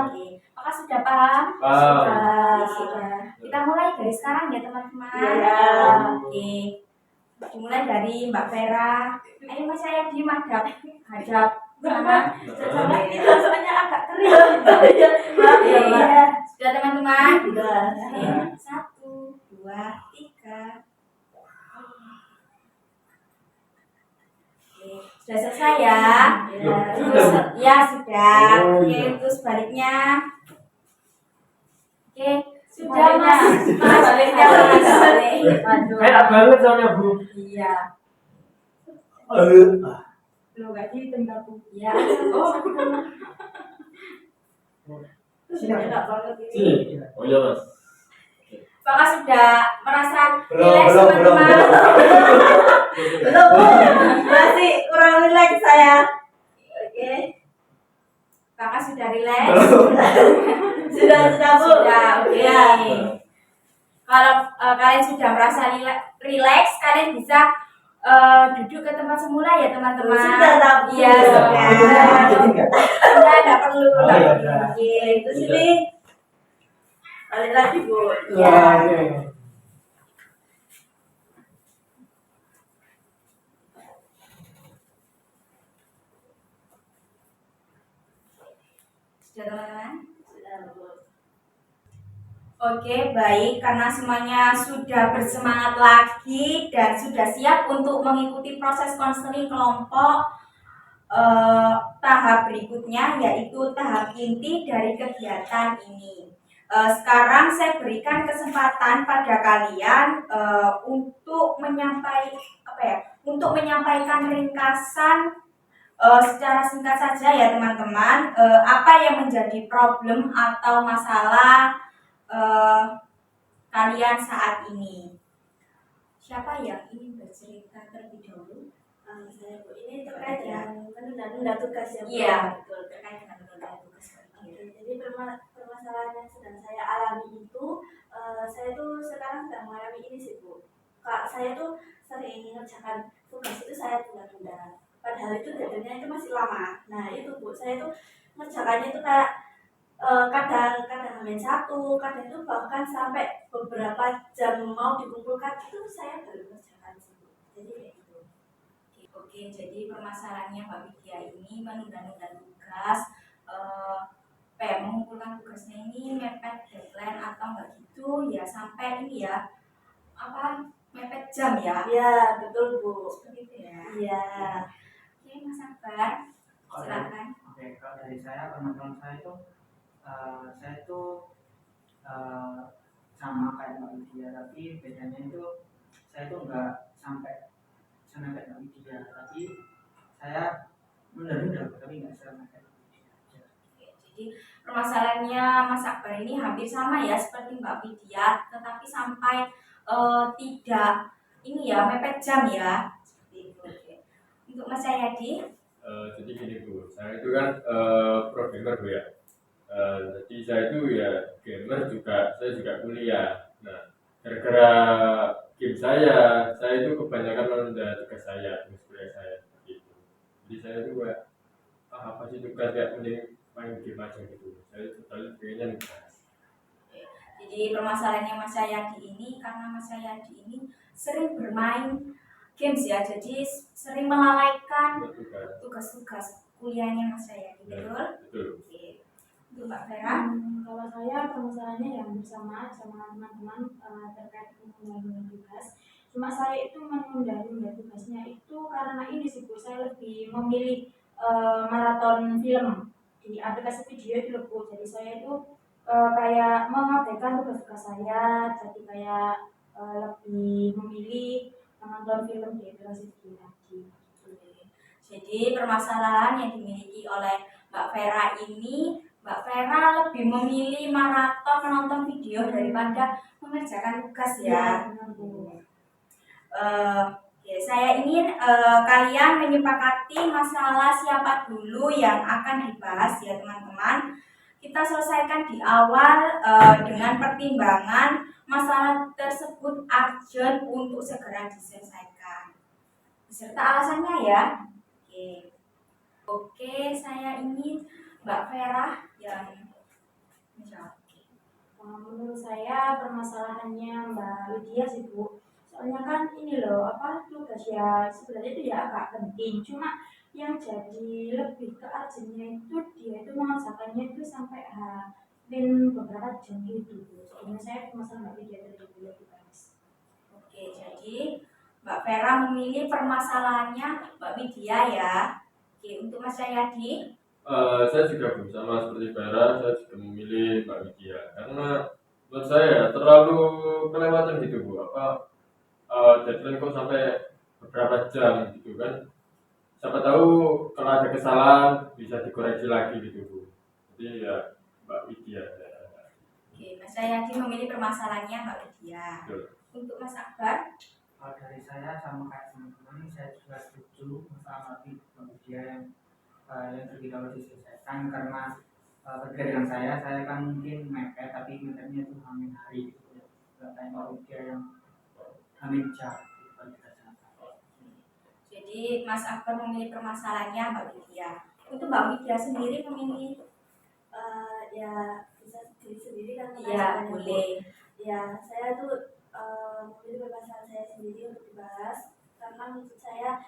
[SPEAKER 1] Oke, apakah sudah paham?
[SPEAKER 3] Paham.
[SPEAKER 1] Sudah. Kita mulai dari sekarang ya teman-teman.
[SPEAKER 4] Ya.
[SPEAKER 1] Oke. Dimulai dari Mbak Vera. Ayo Mas saya di hadap sana.
[SPEAKER 4] Kita soalnya agak kering. Ya, maaf ya, Mbak.
[SPEAKER 1] Iya. Sudah teman-teman?
[SPEAKER 4] Sudah.
[SPEAKER 1] Oke. 1, 2, 3. Oke, sudah selesai ya.
[SPEAKER 3] Ya.
[SPEAKER 1] Terus, ya sudah.
[SPEAKER 3] Oh,
[SPEAKER 1] Oke,
[SPEAKER 3] iya.
[SPEAKER 1] terus baliknya. Oke, sudah Mas. Mas, baliknya Mas. Aduh.
[SPEAKER 2] Enak banget soalnya Bu.
[SPEAKER 1] Iya.
[SPEAKER 4] Lu gak dihitung aku.
[SPEAKER 1] Iya. Oh.
[SPEAKER 2] Sini.
[SPEAKER 4] Enak banget ini.
[SPEAKER 3] Sini. Oh iya Mas.
[SPEAKER 1] Apakah sudah merasa
[SPEAKER 2] Belum,
[SPEAKER 1] rileks
[SPEAKER 2] belum,
[SPEAKER 1] teman-teman?
[SPEAKER 4] Belum, Bu. Masih kurang rileks saya. Oke.
[SPEAKER 1] Apakah sudah rileks?
[SPEAKER 4] Sudah, Bu.
[SPEAKER 1] Sudah, oke.
[SPEAKER 4] Ya.
[SPEAKER 1] Kalau kalian sudah merasa rileks, kalian bisa duduk ke tempat semula ya teman-teman.
[SPEAKER 4] Sudah, Bu.
[SPEAKER 1] Iya, sudah.
[SPEAKER 2] Jadi enggak?
[SPEAKER 1] Sudah, tidak perlu.
[SPEAKER 2] Oh, iya, sudah.
[SPEAKER 1] Oke,
[SPEAKER 4] Terus ini balik lagi, Bu.
[SPEAKER 1] Iya.
[SPEAKER 2] Oke.
[SPEAKER 1] Sudah teman-teman?
[SPEAKER 4] Sudah, Bu.
[SPEAKER 1] Oke, baik. Karena semuanya sudah bersemangat lagi dan sudah siap untuk mengikuti proses konseling kelompok, tahap berikutnya yaitu tahap inti dari kegiatan ini. Sekarang saya berikan kesempatan pada kalian untuk menyampaikan ringkasan secara singkat saja ya teman-teman, apa yang menjadi problem atau masalah kalian saat ini. Siapa yang ingin bercerita terlebih dahulu?
[SPEAKER 4] Saya, Bu, ini terkait dengan menunda-nunda tugas ya, Bu.
[SPEAKER 1] Iya, betul, terkait dengan menunda tugas.
[SPEAKER 4] Jadi permasalahan yang sedang saya alami itu, saya tuh sekarang sedang mengalami ini sih, Bu. Kak, saya tuh sering mengerjakan tugas itu saya tunda-tunda. Padahal itu deadline-nya itu masih lama. Nah itu, Bu, saya tuh mengerjakannya itu kayak kadang Hamin 1, kadang itu bahkan sampai beberapa jam mau dikumpulkan itu saya baru mengerjakan sih, Bu. Jadi kayak gitu.
[SPEAKER 1] Oke, jadi permasalahannya Mbak Widya ini menunda-nunda tugas, mengumpulkan tugasnya ini mepet deadline atau enggak gitu ya, sampai ini ya mepet jam ya.
[SPEAKER 4] Iya, betul, Bu.
[SPEAKER 1] Seperti itu ya.
[SPEAKER 4] Iya.
[SPEAKER 1] Oke, Mas Akbar, silakan.
[SPEAKER 2] Oke, kalau dari saya, teman-teman saya itu sama kayak Mbak Widya, tapi bedanya itu saya itu enggak sampai kayak Mbak Widya, tapi saya menunda-nunda, tapi enggak sama kayak Mbak Widya.
[SPEAKER 1] Jadi permasalahannya Mas Akbar ini hampir sama ya seperti Mbak Widya, tetapi sampai tidak ini ya mepet jam ya. Seperti itu. Oke. Untuk Mas Cahyadi,
[SPEAKER 3] Jadi gini Bu, saya itu kan programmer Bu ya. Jadi saya itu ya gamer juga, saya juga kuliah. Nah, gara-gara game saya itu kebanyakan menunda tugas saya, tugas kuliah saya seperti itu. Jadi saya itu kayak apa sih tugas kayak mending main game aja gitu. Saya total pengennya nugas.
[SPEAKER 1] jadi permasalahannya Mas Cahyadi ini karena Mas Cahyadi ini sering bermain games ya, jadi sering melalaikan
[SPEAKER 3] Tugas.
[SPEAKER 1] tugas-tugas kuliahnya Mas Cahyadi, betul?
[SPEAKER 3] Betul.
[SPEAKER 1] Oke. Untuk Mbak Vera,
[SPEAKER 4] Kalau saya permasalahannya yang bersama teman-teman terkait menunda tugas. Cuma saya itu menunda tugasnya itu karena ini sih Bu, saya lebih memilih maraton film di aplikasi video itu loh Bu. Jadi saya itu kayak mengabaikan tugas-tugas saya, jadi kayak lebih memilih menonton film di aplikasi video tadi.
[SPEAKER 1] Jadi permasalahan yang dimiliki oleh Mbak Vera ini, Mbak Vera lebih memilih maraton menonton video daripada mengerjakan tugas ya.
[SPEAKER 4] Benar Bu.
[SPEAKER 1] Ya, saya ingin kalian menyepakati masalah siapa dulu yang akan dibahas ya teman-teman. Kita selesaikan di awal dengan pertimbangan masalah tersebut urgent untuk segera diselesaikan. Beserta alasannya ya. Oke, saya ingin Mbak Vera yang menjawab.
[SPEAKER 4] Menurut saya permasalahannya Mbak Lydia sih Bu. Soalnya kan ini loh, tugas ya sebenarnya itu ya agak penting. Cuma yang jadi lebih ke urgentnya itu dia itu mengerjakannya itu sampai beberapa jam gitu Bu. Soalnya saya permasalahan Mbak Lydia tadi Bu guys.
[SPEAKER 1] Oke, jadi Mbak Vera memilih permasalahannya Mbak Widya ya. Oke, untuk Mas Jayadi.
[SPEAKER 3] Saya juga Bu, sama seperti Vera, saya juga memilih Mbak Widya karena menurut saya terlalu kelewatan gitu Bu. Deadline kok sampai beberapa jam gitu kan. Siapa tahu kalau ada kesalahan bisa dikoreksi lagi gitu Bu. Jadi ya Mbak Widya.
[SPEAKER 1] Oke, Mas Jayadi memilih permasalahannya Mbak Widya.
[SPEAKER 3] Betul.
[SPEAKER 1] Untuk Mas Akbar.
[SPEAKER 2] Dari saya sama kayak teman-teman, saya juga setuju masalah Mbak Widya yang terlebih dahulu diselesaikan karena berbeda dengan saya kan mungkin mepet tapi mepetnya itu hamil hari gitu ya. Kayak Mbak Widya yang hamil jam gitu.
[SPEAKER 1] Jadi Mas Akbar memilih permasalahannya Mbak Widya. Untuk Mbak Widya sendiri memilih
[SPEAKER 4] Ya bisa sendiri kan
[SPEAKER 1] ya boleh.
[SPEAKER 4] Ya saya tuh memilih permasalahan saya sendiri untuk dibahas karena menurut saya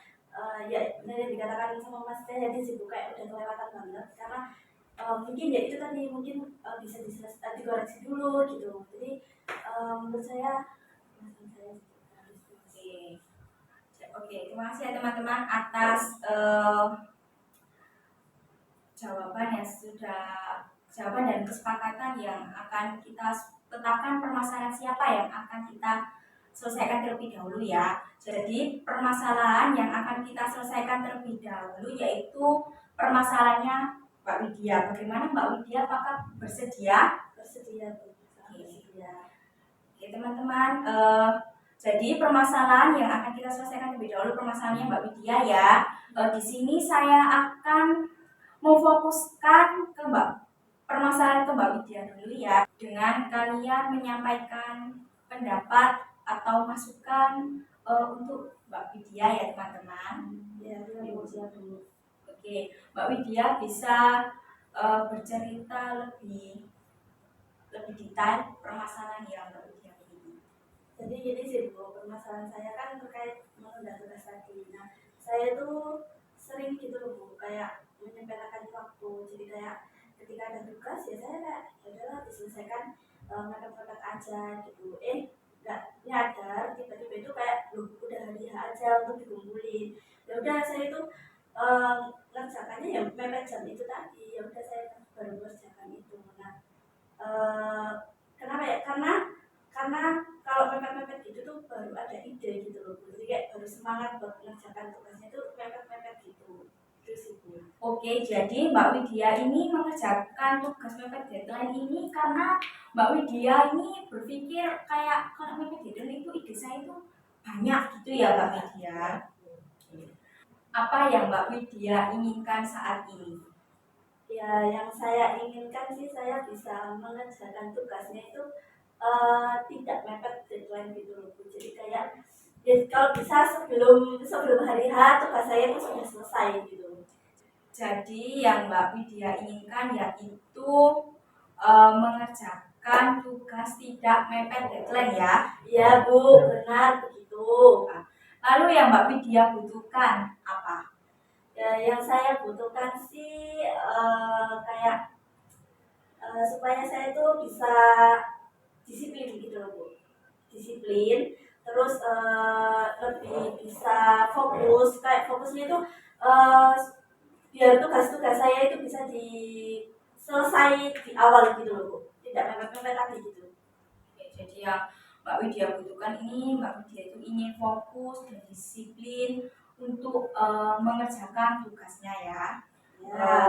[SPEAKER 4] ya benar yang dikatakan sama Mas Teh jadi sibuk kayak udah kelewatan banget karena mungkin ya itu tadi mungkin bisa dikoreksi dulu gitu. Jadi menurut saya permasalahan saya
[SPEAKER 1] Oke, terima kasih ya teman-teman atas jawaban dan kesepakatan yang akan kita tetapkan permasalahan siapa yang akan kita selesaikan terlebih dahulu ya. Jadi permasalahan yang akan kita selesaikan terlebih dahulu yaitu permasalahannya Mbak Widya. Bagaimana Mbak Widya? Apakah bersedia?
[SPEAKER 4] bersedia.
[SPEAKER 1] Oke teman-teman. Jadi permasalahan yang akan kita selesaikan terlebih dahulu permasalahannya Mbak Widya ya. Di sini saya akan memfokuskan ke permasalahan ke Mbak Widya dulu ya. Dengan kalian menyampaikan pendapat atau masukan untuk Mbak Widya ya teman-teman.
[SPEAKER 4] Ya, dulu.
[SPEAKER 1] Oke, Mbak Widya bisa bercerita lebih detail permasalahan yang Mbak Widya ini.
[SPEAKER 4] Jadi gini sih Bu, permasalahan saya kan terkait menunda tugas tadi. Nah, saya tuh sering gitu loh Bu, kayak menyempatkan waktu. Jadi kayak ketika ada tugas ya saya kayak ya udahlah diselesaikan mepet-mepet aja gitu. Nggak nyadar tiba-tiba itu kayak udah hari aja untuk dikumpulin. Ya udah saya itu ngerjakannya ya mepet jam itu tadi. Ya udah saya baru ngerjakan itu. Nah, kenapa ya? Karena kalau mepet-mepet gitu tuh baru ada ide gitu loh Bu. Jadi kayak baru semangat buat mengerjakan tugasnya itu mepet-mepet gitu. Terus itu.
[SPEAKER 1] Oke, jadi Mbak Widya ini mengerjakan tugas mepet deadline ini karena Mbak Widya ini berpikir kayak kalau mepet deadline itu ide saya itu banyak gitu ya Mbak Widya. Apa yang Mbak Widya inginkan saat ini?
[SPEAKER 4] Ya, yang saya inginkan sih saya bisa mengerjakan tugasnya itu tidak mepet deadline gitu loh Bu. Jadi kayak ya kalau bisa sebelum hari H tugas saya itu sudah selesai gitu.
[SPEAKER 1] Jadi yang Mbak Widya inginkan yaitu mengerjakan tugas tidak mepet deadline ya.
[SPEAKER 4] Iya Bu, benar begitu.
[SPEAKER 1] Lalu yang Mbak Widya butuhkan apa?
[SPEAKER 4] Ya, yang saya butuhkan sih kayak supaya saya itu bisa disiplin gitu loh Bu, disiplin, terus lebih bisa fokus, kayak fokusnya itu eh, biar tugas-tugas saya itu bisa selesai di awal gitu loh Bu, tidak mepet-mepet lagi gitu.
[SPEAKER 1] Oke, jadi yang Mbak Widya butuhkan ini, Mbak Widya itu ingin fokus dan disiplin untuk mengerjakan tugasnya ya.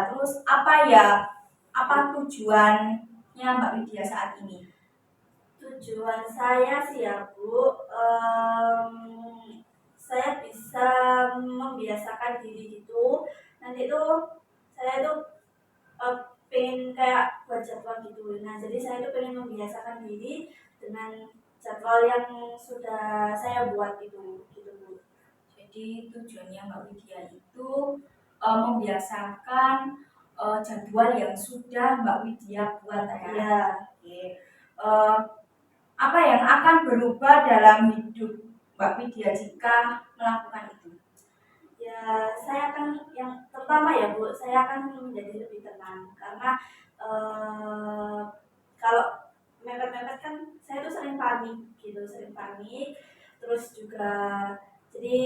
[SPEAKER 1] Terus apa tujuannya Mbak Widya saat ini?
[SPEAKER 4] Tujuan saya sih ya Bu, saya bisa membiasakan diri gitu. Nanti tuh saya tuh pengen kayak buat jadwal gitu. Nah jadi saya tuh pengen membiasakan diri dengan jadwal yang sudah saya buat gitu Bu.
[SPEAKER 1] Jadi tujuannya Mbak Widya itu membiasakan jadwal yang sudah Mbak Widya buat ya.
[SPEAKER 4] Ya,
[SPEAKER 1] Oke. Eh, apa yang akan berubah dalam hidup Mbak Widya jika melakukan itu?
[SPEAKER 4] ya saya akan yang pertama ya Bu, saya akan menjadi lebih tenang karena eh, kalau mepet-mepet kan saya tuh sering panik gitu, sering panik. Terus juga jadi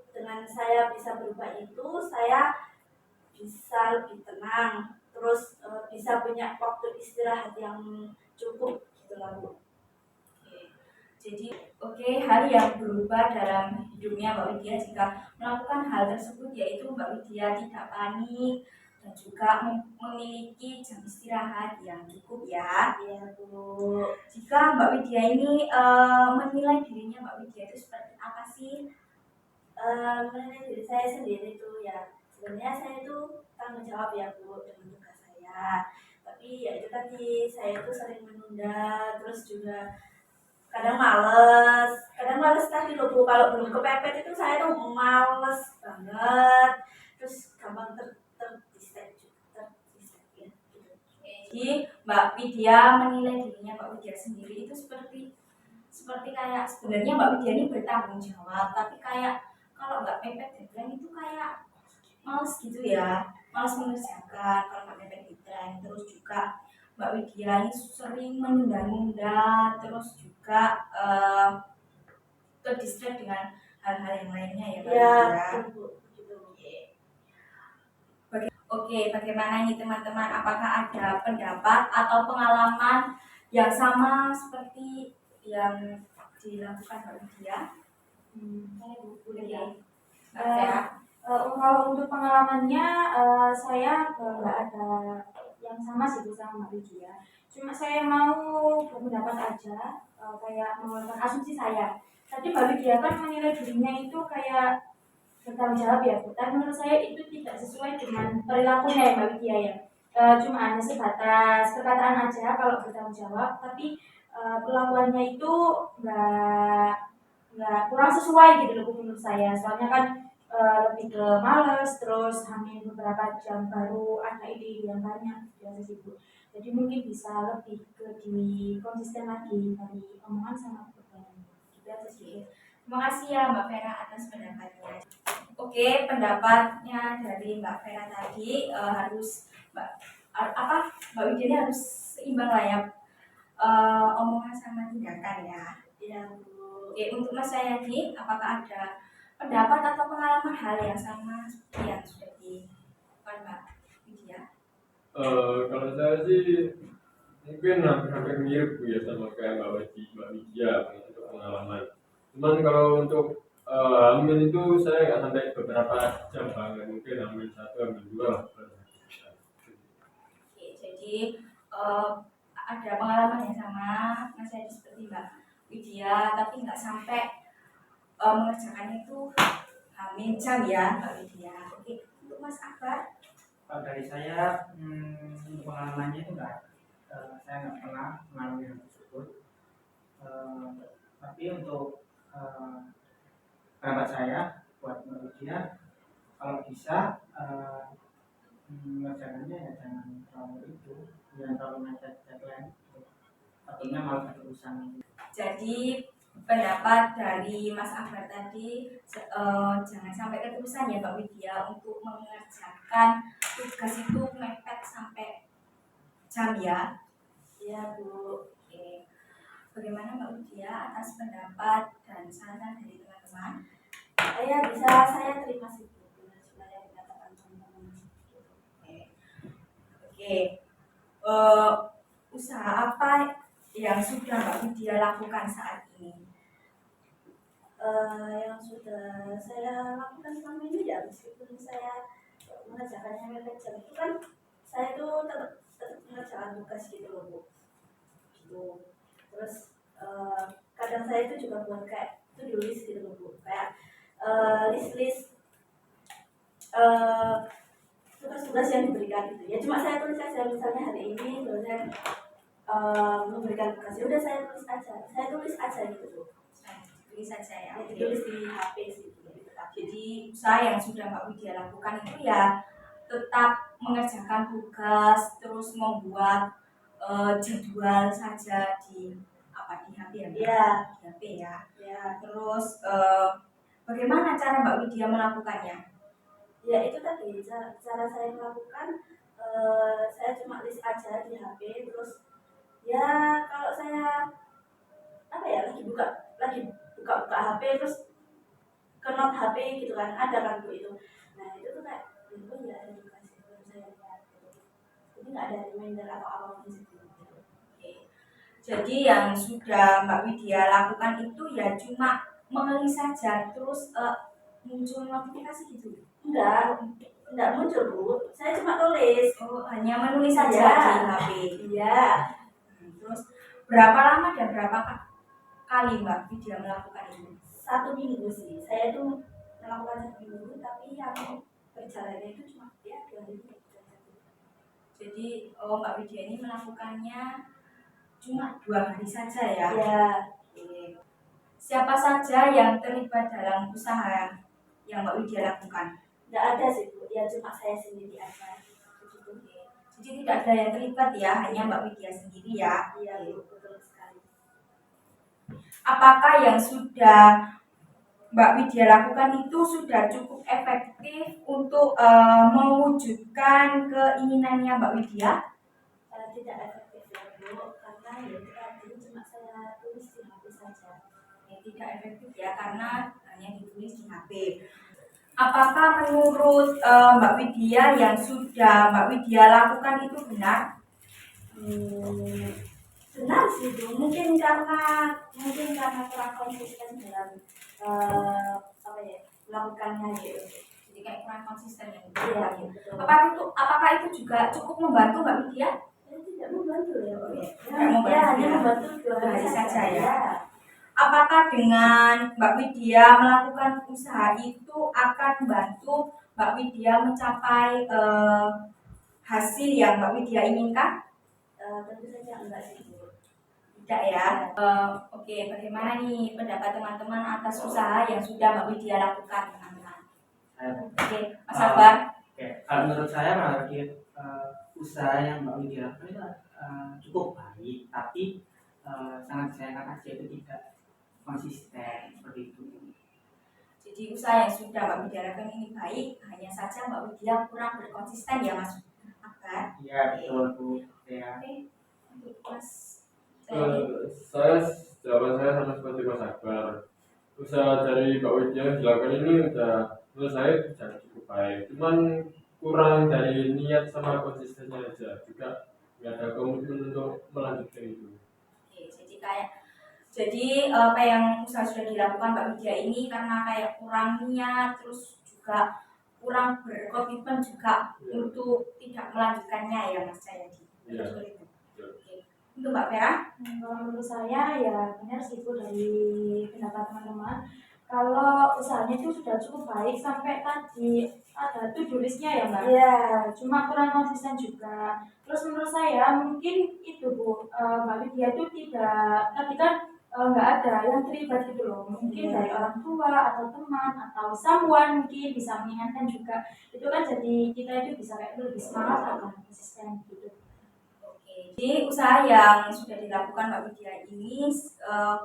[SPEAKER 4] dengan saya bisa berubah itu saya bisa lebih tenang, terus bisa punya waktu istirahat yang cukup gitu lah Bu.
[SPEAKER 1] Jadi, hal yang berubah dalam hidupnya Mbak Widya jika melakukan hal tersebut yaitu Mbak Widya tidak panik dan juga memiliki jam istirahat yang cukup ya.
[SPEAKER 4] Iya Bu.
[SPEAKER 1] Jika Mbak Widya ini menilai dirinya Mbak Widya itu seperti apa sih?
[SPEAKER 4] Mengenai diri saya sendiri itu ya sebenarnya saya itu tanggung jawab ya Bu dengan tugas saya, tapi ya itu tadi saya itu sering menunda, terus juga kadang males tadi loh Bu, kalau belum kepepet itu saya tuh males banget, terus gampang terdistract ya gitu.
[SPEAKER 1] Jadi Mbak Widya menilai dirinya Mbak Widya sendiri itu seperti kayak sebenarnya Mbak Widya ini bertanggung jawab, tapi kayak kalau nggak mepet deadline itu kayak males gitu ya, males mengerjakan kalau nggak mepet deadline. Terus juga Mbak Widya ini sering menunda-nunda, terus juga terdistract dengan hal-hal yang lainnya ya Mbak
[SPEAKER 4] Ya
[SPEAKER 1] Widya.
[SPEAKER 4] betul Bu, gitu.
[SPEAKER 1] Oke, bagaimana ini teman-teman? Apakah ada pendapat atau pengalaman yang sama seperti yang dilakukan Mbak Widya? Boleh ya, Mbak Vera?
[SPEAKER 5] Kalau untuk pengalamannya saya nggak ada yang sama sih Bu sama Mbak Widya. Cuma saya mau berpendapat aja, kayak mengeluarkan asumsi saya. Tadi Mbak Widya kan menilai dirinya itu kayak bertanggung jawab ya Bu. Tapi menurut saya itu tidak sesuai dengan perilakunya ya Mbak Widya ya. Cuma hanya sebatas perkataan aja kalau bertanggung jawab, tapi perlakuannya itu nggak kurang sesuai gitu loh Bu menurut saya. Soalnya kan lebih ke males, terus hamil beberapa jam baru ada ide yang banyak biasa sih Bu. Jadi mungkin bisa lebih ke di konsisten lagi dari omongan sama perbuatan. Gitu aja sih.
[SPEAKER 1] Terima kasih ya Mbak Vera atas pendapatnya. Oke, pendapatnya dari Mbak Vera tadi harus Mbak Widya ini harus seimbang lah ya, omongan sama tindakan ya.
[SPEAKER 4] Ya Bu.
[SPEAKER 1] Oke, untuk Mas Sayadi, apakah ada pendapat atau pengalaman hal yang sama seperti yang sudah dilakukan Mbak Widya?
[SPEAKER 3] Kalau saya sih mungkin hampir mirip Bu ya sama kayak Mbak Widya untuk pengalaman. Cuman kalau untuk hamil itu saya nggak sampai beberapa jam banget, mungkin hamil 1, hamil 2 lah.
[SPEAKER 1] Oke, jadi ada pengalaman yang sama Mas Sayadi seperti Mbak Widya, tapi nggak sampai mengerjakannya itu hamil jam ya Mbak Widya. Oke, untuk Mas Akbar?
[SPEAKER 2] Kalau dari saya, untuk pengalamannya itu saya nggak pernah mengalami hal tersebut. Tapi untuk pendapat saya buat Mbak Widya, kalau bisa mengerjakannya ya jangan terlalu mepet deadline. Takutnya malah terusan.
[SPEAKER 1] Jadi pendapat dari Mas Akbar tadi jangan sampai keterusan ya Mbak Widya untuk mengerjakan tugas itu mepet sampai jam ya.
[SPEAKER 4] Iya Bu.
[SPEAKER 1] Oke. Bagaimana Mbak Widya atas pendapat dan saran dari teman-teman?
[SPEAKER 4] Saya terima sih Bu dengan segala yang dikatakan teman-teman.
[SPEAKER 1] Oke. Oke. Eh, Usaha apa yang sudah Mbak Widya lakukan saat ini?
[SPEAKER 4] Yang sudah saya lakukan selama ini ya, meskipun saya mengerjakannya mepet jam itu kan, saya tuh tetap mengerjakan tugas gitu loh Bu. Gitu. Terus kadang saya itu juga buat kayak to-do list gitu loh Bu, kayak list-list tugas-tugas yang diberikan gitu ya. Cuma saya tulis aja, misalnya hari ini dosen memberikan tugas, ya udah saya tulis aja gitu Bu.
[SPEAKER 1] Tulis saja ya.
[SPEAKER 4] Ya, ditulis di HP sih gitu.
[SPEAKER 1] Jadi usaha yang sudah Mbak Widya lakukan itu ya tetap mengerjakan tugas, terus membuat jadwal saja di HP ya?
[SPEAKER 4] Iya.
[SPEAKER 1] Di HP ya.
[SPEAKER 4] Ya,
[SPEAKER 1] Terus bagaimana cara Mbak Widya melakukannya?
[SPEAKER 4] ya itu tadi cara saya melakukan, saya cuma list aja di HP. Terus ya kalau saya lagi buka HP, terus ke not HP gitu kan, ada kan Bu itu. Nah itu tuh kayak itu ya ada dikasih baru saya lihat gitu. Jadi nggak ada reminder atau apapun sih gitu.
[SPEAKER 1] Oke. Jadi yang sudah Mbak Widya lakukan itu ya cuma mengelis saja, terus muncul notifikasi gitu.
[SPEAKER 4] Enggak muncul Bu, saya cuma tulis.
[SPEAKER 1] Oh, hanya menulis saja
[SPEAKER 4] Iya.
[SPEAKER 1] di HP.
[SPEAKER 4] Iya.
[SPEAKER 1] Terus berapa lama dan berapa kali Mbak Widya melakukan itu?
[SPEAKER 4] 1 minggu sih, saya tuh melakukan 1 minggu, tapi yang berjalannya itu cuma ya 2 minggu.
[SPEAKER 1] Jadi Mbak Widya ini melakukannya cuma 2 hari saja ya?
[SPEAKER 4] Ya,
[SPEAKER 1] Oke. Siapa saja yang terlibat dalam usaha yang Mbak Widya lakukan?
[SPEAKER 4] nggak ada sih Bu, ya cuma saya sendiri aja.
[SPEAKER 1] Oke. Jadi tidak ada yang terlibat ya, hanya Mbak Widya sendiri ya?
[SPEAKER 4] Iya Bu, betul sekali.
[SPEAKER 1] Apakah yang sudah Mbak Widya lakukan itu sudah cukup efektif untuk mewujudkan keinginannya Mbak Widya?
[SPEAKER 4] Tidak efektif ya Bu, karena ya itu tadi cuma saya tulis di HP saja.
[SPEAKER 1] Tidak efektif ya, karena hanya ditulis di HP. Apakah menurut Mbak Widya yang sudah Mbak Widya lakukan itu benar?
[SPEAKER 4] Benar sih Bu, mungkin karena kurang konsisten dalam melakukannya gitu.
[SPEAKER 1] Jadi kayak kurang konsisten yang
[SPEAKER 4] Iya,
[SPEAKER 1] gitu.
[SPEAKER 4] betul.
[SPEAKER 1] Apakah itu juga cukup membantu Mbak Widya?
[SPEAKER 4] Tidak membantu ya Bu.
[SPEAKER 1] Tidak membantu
[SPEAKER 4] Ya, hanya
[SPEAKER 1] ya.
[SPEAKER 4] membantu 2 hari
[SPEAKER 1] Hari saja ya.
[SPEAKER 4] ya.
[SPEAKER 1] Apakah dengan Mbak Widya melakukan usaha itu akan membantu Mbak Widya mencapai hasil yang Mbak Widya inginkan?
[SPEAKER 4] Tentu saja enggak sih Bu.
[SPEAKER 1] Tidak ya. Oke, bagaimana nih pendapat teman-teman atas usaha yang sudah Mbak Widya lakukan, teman-teman? Oke, Mas Akbar.
[SPEAKER 2] Oke, kalau menurut saya usaha yang Mbak Widya lakukan itu cukup baik, tapi sangat disayangkan aja itu tidak konsisten seperti itu.
[SPEAKER 1] Jadi usaha yang sudah Mbak Widya lakukan ini baik, hanya saja Mbak Widya kurang berkonsisten ya Mas Akbar.
[SPEAKER 2] Iya betul Bu. Ya.
[SPEAKER 1] Oke, untuk Mas
[SPEAKER 3] Jawaban saya sama seperti Mas Akbar. Usaha dari Mbak Widya yang dilakukan ini menurut saya sudah cukup baik. Cuman kurang dari niat sama konsistennya aja. Juga nggak ada komitmen untuk melanjutkan itu.
[SPEAKER 1] Oke, jadi apa yang usaha sudah dilakukan Mbak Widya ini karena kayak kurang niat, terus juga kurang berkomitmen juga untuk tidak melanjutkannya ya Mas Jayadi.
[SPEAKER 3] Iya.
[SPEAKER 1] Betul itu. Oke. Untuk Mbak Vera?
[SPEAKER 5] Kalau menurut saya ya benar sih Bu dari pendapat teman-teman. Kalau usahanya itu sudah cukup baik sampai tadi ada to-do list-nya ya Mbak.
[SPEAKER 4] Iya.
[SPEAKER 5] Cuma kurang konsisten juga. Terus menurut saya mungkin itu Bu, Mbak Widya itu tidak tadi kan nggak ada yang terlibat gitu loh. Mungkin dari orang tua atau teman atau someone mungkin bisa mengingatkan juga. Itu kan jadi kita itu bisa kayak lebih semangat atau konsisten gitu.
[SPEAKER 1] Jadi usaha yang sudah dilakukan Mbak Widya ini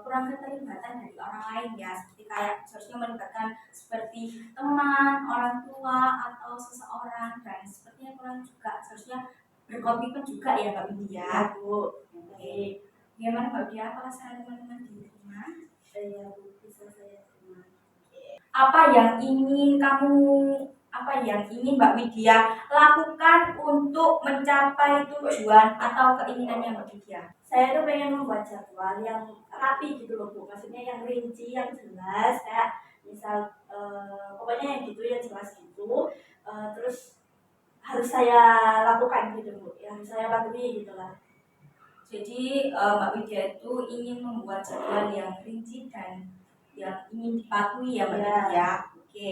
[SPEAKER 1] kurang keterlibatan dari orang lain ya, seperti kayak seharusnya melibatkan seperti teman, orang tua atau seseorang, dan sepertinya kurang juga seharusnya berkomitmen juga ya Mbak Widya.
[SPEAKER 4] Ya Bu.
[SPEAKER 1] Oke. Gimana Mbak Widya? Apakah saran teman-teman diterima?
[SPEAKER 4] Ya Bu, bisa saya terima.
[SPEAKER 1] Apa yang ingin Mbak Widya lakukan untuk mencapai tujuan atau keinginannya Mbak Widya?
[SPEAKER 4] Saya tuh pengen membuat jadwal yang rapi gitu loh Bu, maksudnya yang rinci, yang jelas, kayak misal pokoknya yang gitu, yang jelas gitu. Terus harus saya lakukan gitu Bu, yang harus saya patuhi gitu lah.
[SPEAKER 1] Jadi Mbak Widya itu ingin membuat jadwal yang rinci dan yang ingin dipatuhi ya Mbak
[SPEAKER 4] Ya.
[SPEAKER 1] Widya. Oke.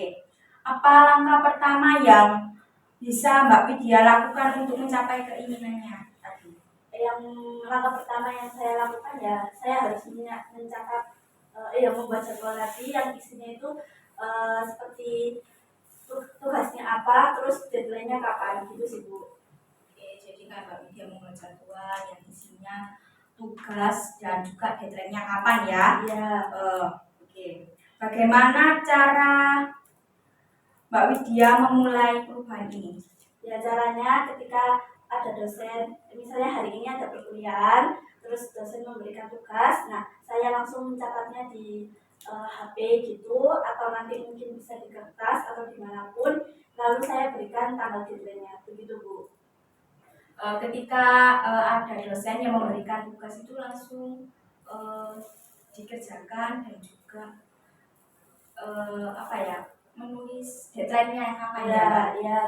[SPEAKER 1] Apa langkah pertama yang bisa Mbak Widya lakukan untuk mencapai keinginannya tadi?
[SPEAKER 4] Yang langkah pertama yang saya lakukan ya, saya harus mencatat, membuat jadwal tadi yang isinya itu seperti tugasnya apa, terus deadline-nya kapan gitu sih Bu.
[SPEAKER 1] Oke, jadi kan Mbak Widya membuat jadwal yang isinya tugas dan juga deadline-nya kapan ya?
[SPEAKER 4] Ya,
[SPEAKER 1] Oke. Bagaimana cara Mbak Widya memulai perubahan ini?
[SPEAKER 4] ya caranya ketika ada dosen, misalnya hari ini ada perkuliahan, terus dosen memberikan tugas, nah saya langsung mencatatnya di HP gitu, atau nanti mungkin bisa di kertas atau dimanapun, lalu saya berikan tanggal deadline-nya, begitu Bu.
[SPEAKER 1] Ketika ada dosen yang memberikan tugas itu langsung dikerjakan dan juga menulis deadline-nya yang kapan ya?
[SPEAKER 4] Ya,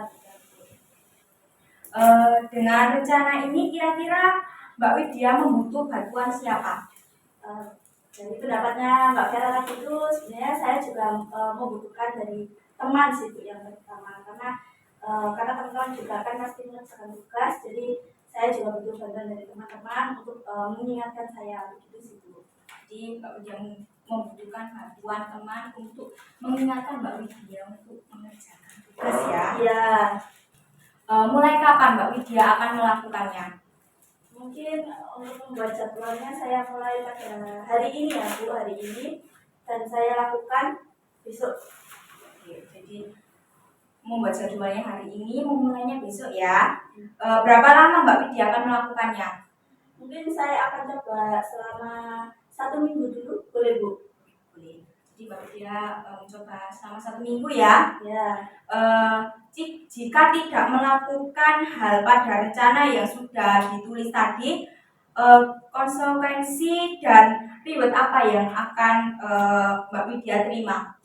[SPEAKER 1] Dengan rencana ini kira-kira Mbak Widya membutuh bantuan siapa?
[SPEAKER 4] dari pendapatnya Mbak Vera tadi itu sebenarnya saya juga membutuhkan dari teman sih Bu yang pertama, karena teman-teman juga kan pasti mengerjakan tugas, jadi saya juga butuh bantuan dari teman-teman untuk mengingatkan saya begitu sih Bu.
[SPEAKER 1] Jadi Mbak Widya membutuhkan bantuan teman untuk mengingatkan Mbak Widya untuk mengerjakan tugas ya.
[SPEAKER 4] Iya,
[SPEAKER 1] Mulai kapan Mbak Widya akan melakukannya?
[SPEAKER 4] mungkin untuk membuat jadwalnya saya mulai pada hari ini ya Bu, hari ini, dan saya lakukan besok.
[SPEAKER 1] Oke, jadi membuat jadwalnya hari ini, memulainya besok ya. Berapa lama Mbak Widya akan melakukannya?
[SPEAKER 4] Mungkin saya akan coba selama 1 minggu dulu, boleh Bu?
[SPEAKER 1] Boleh. Jadi Mbak Widya mencoba selama 1 minggu ya.
[SPEAKER 4] Ya.
[SPEAKER 1] Jika tidak melakukan hal pada rencana yang sudah ditulis tadi, konsekuensi dan reward apa yang akan Mbak Widya terima?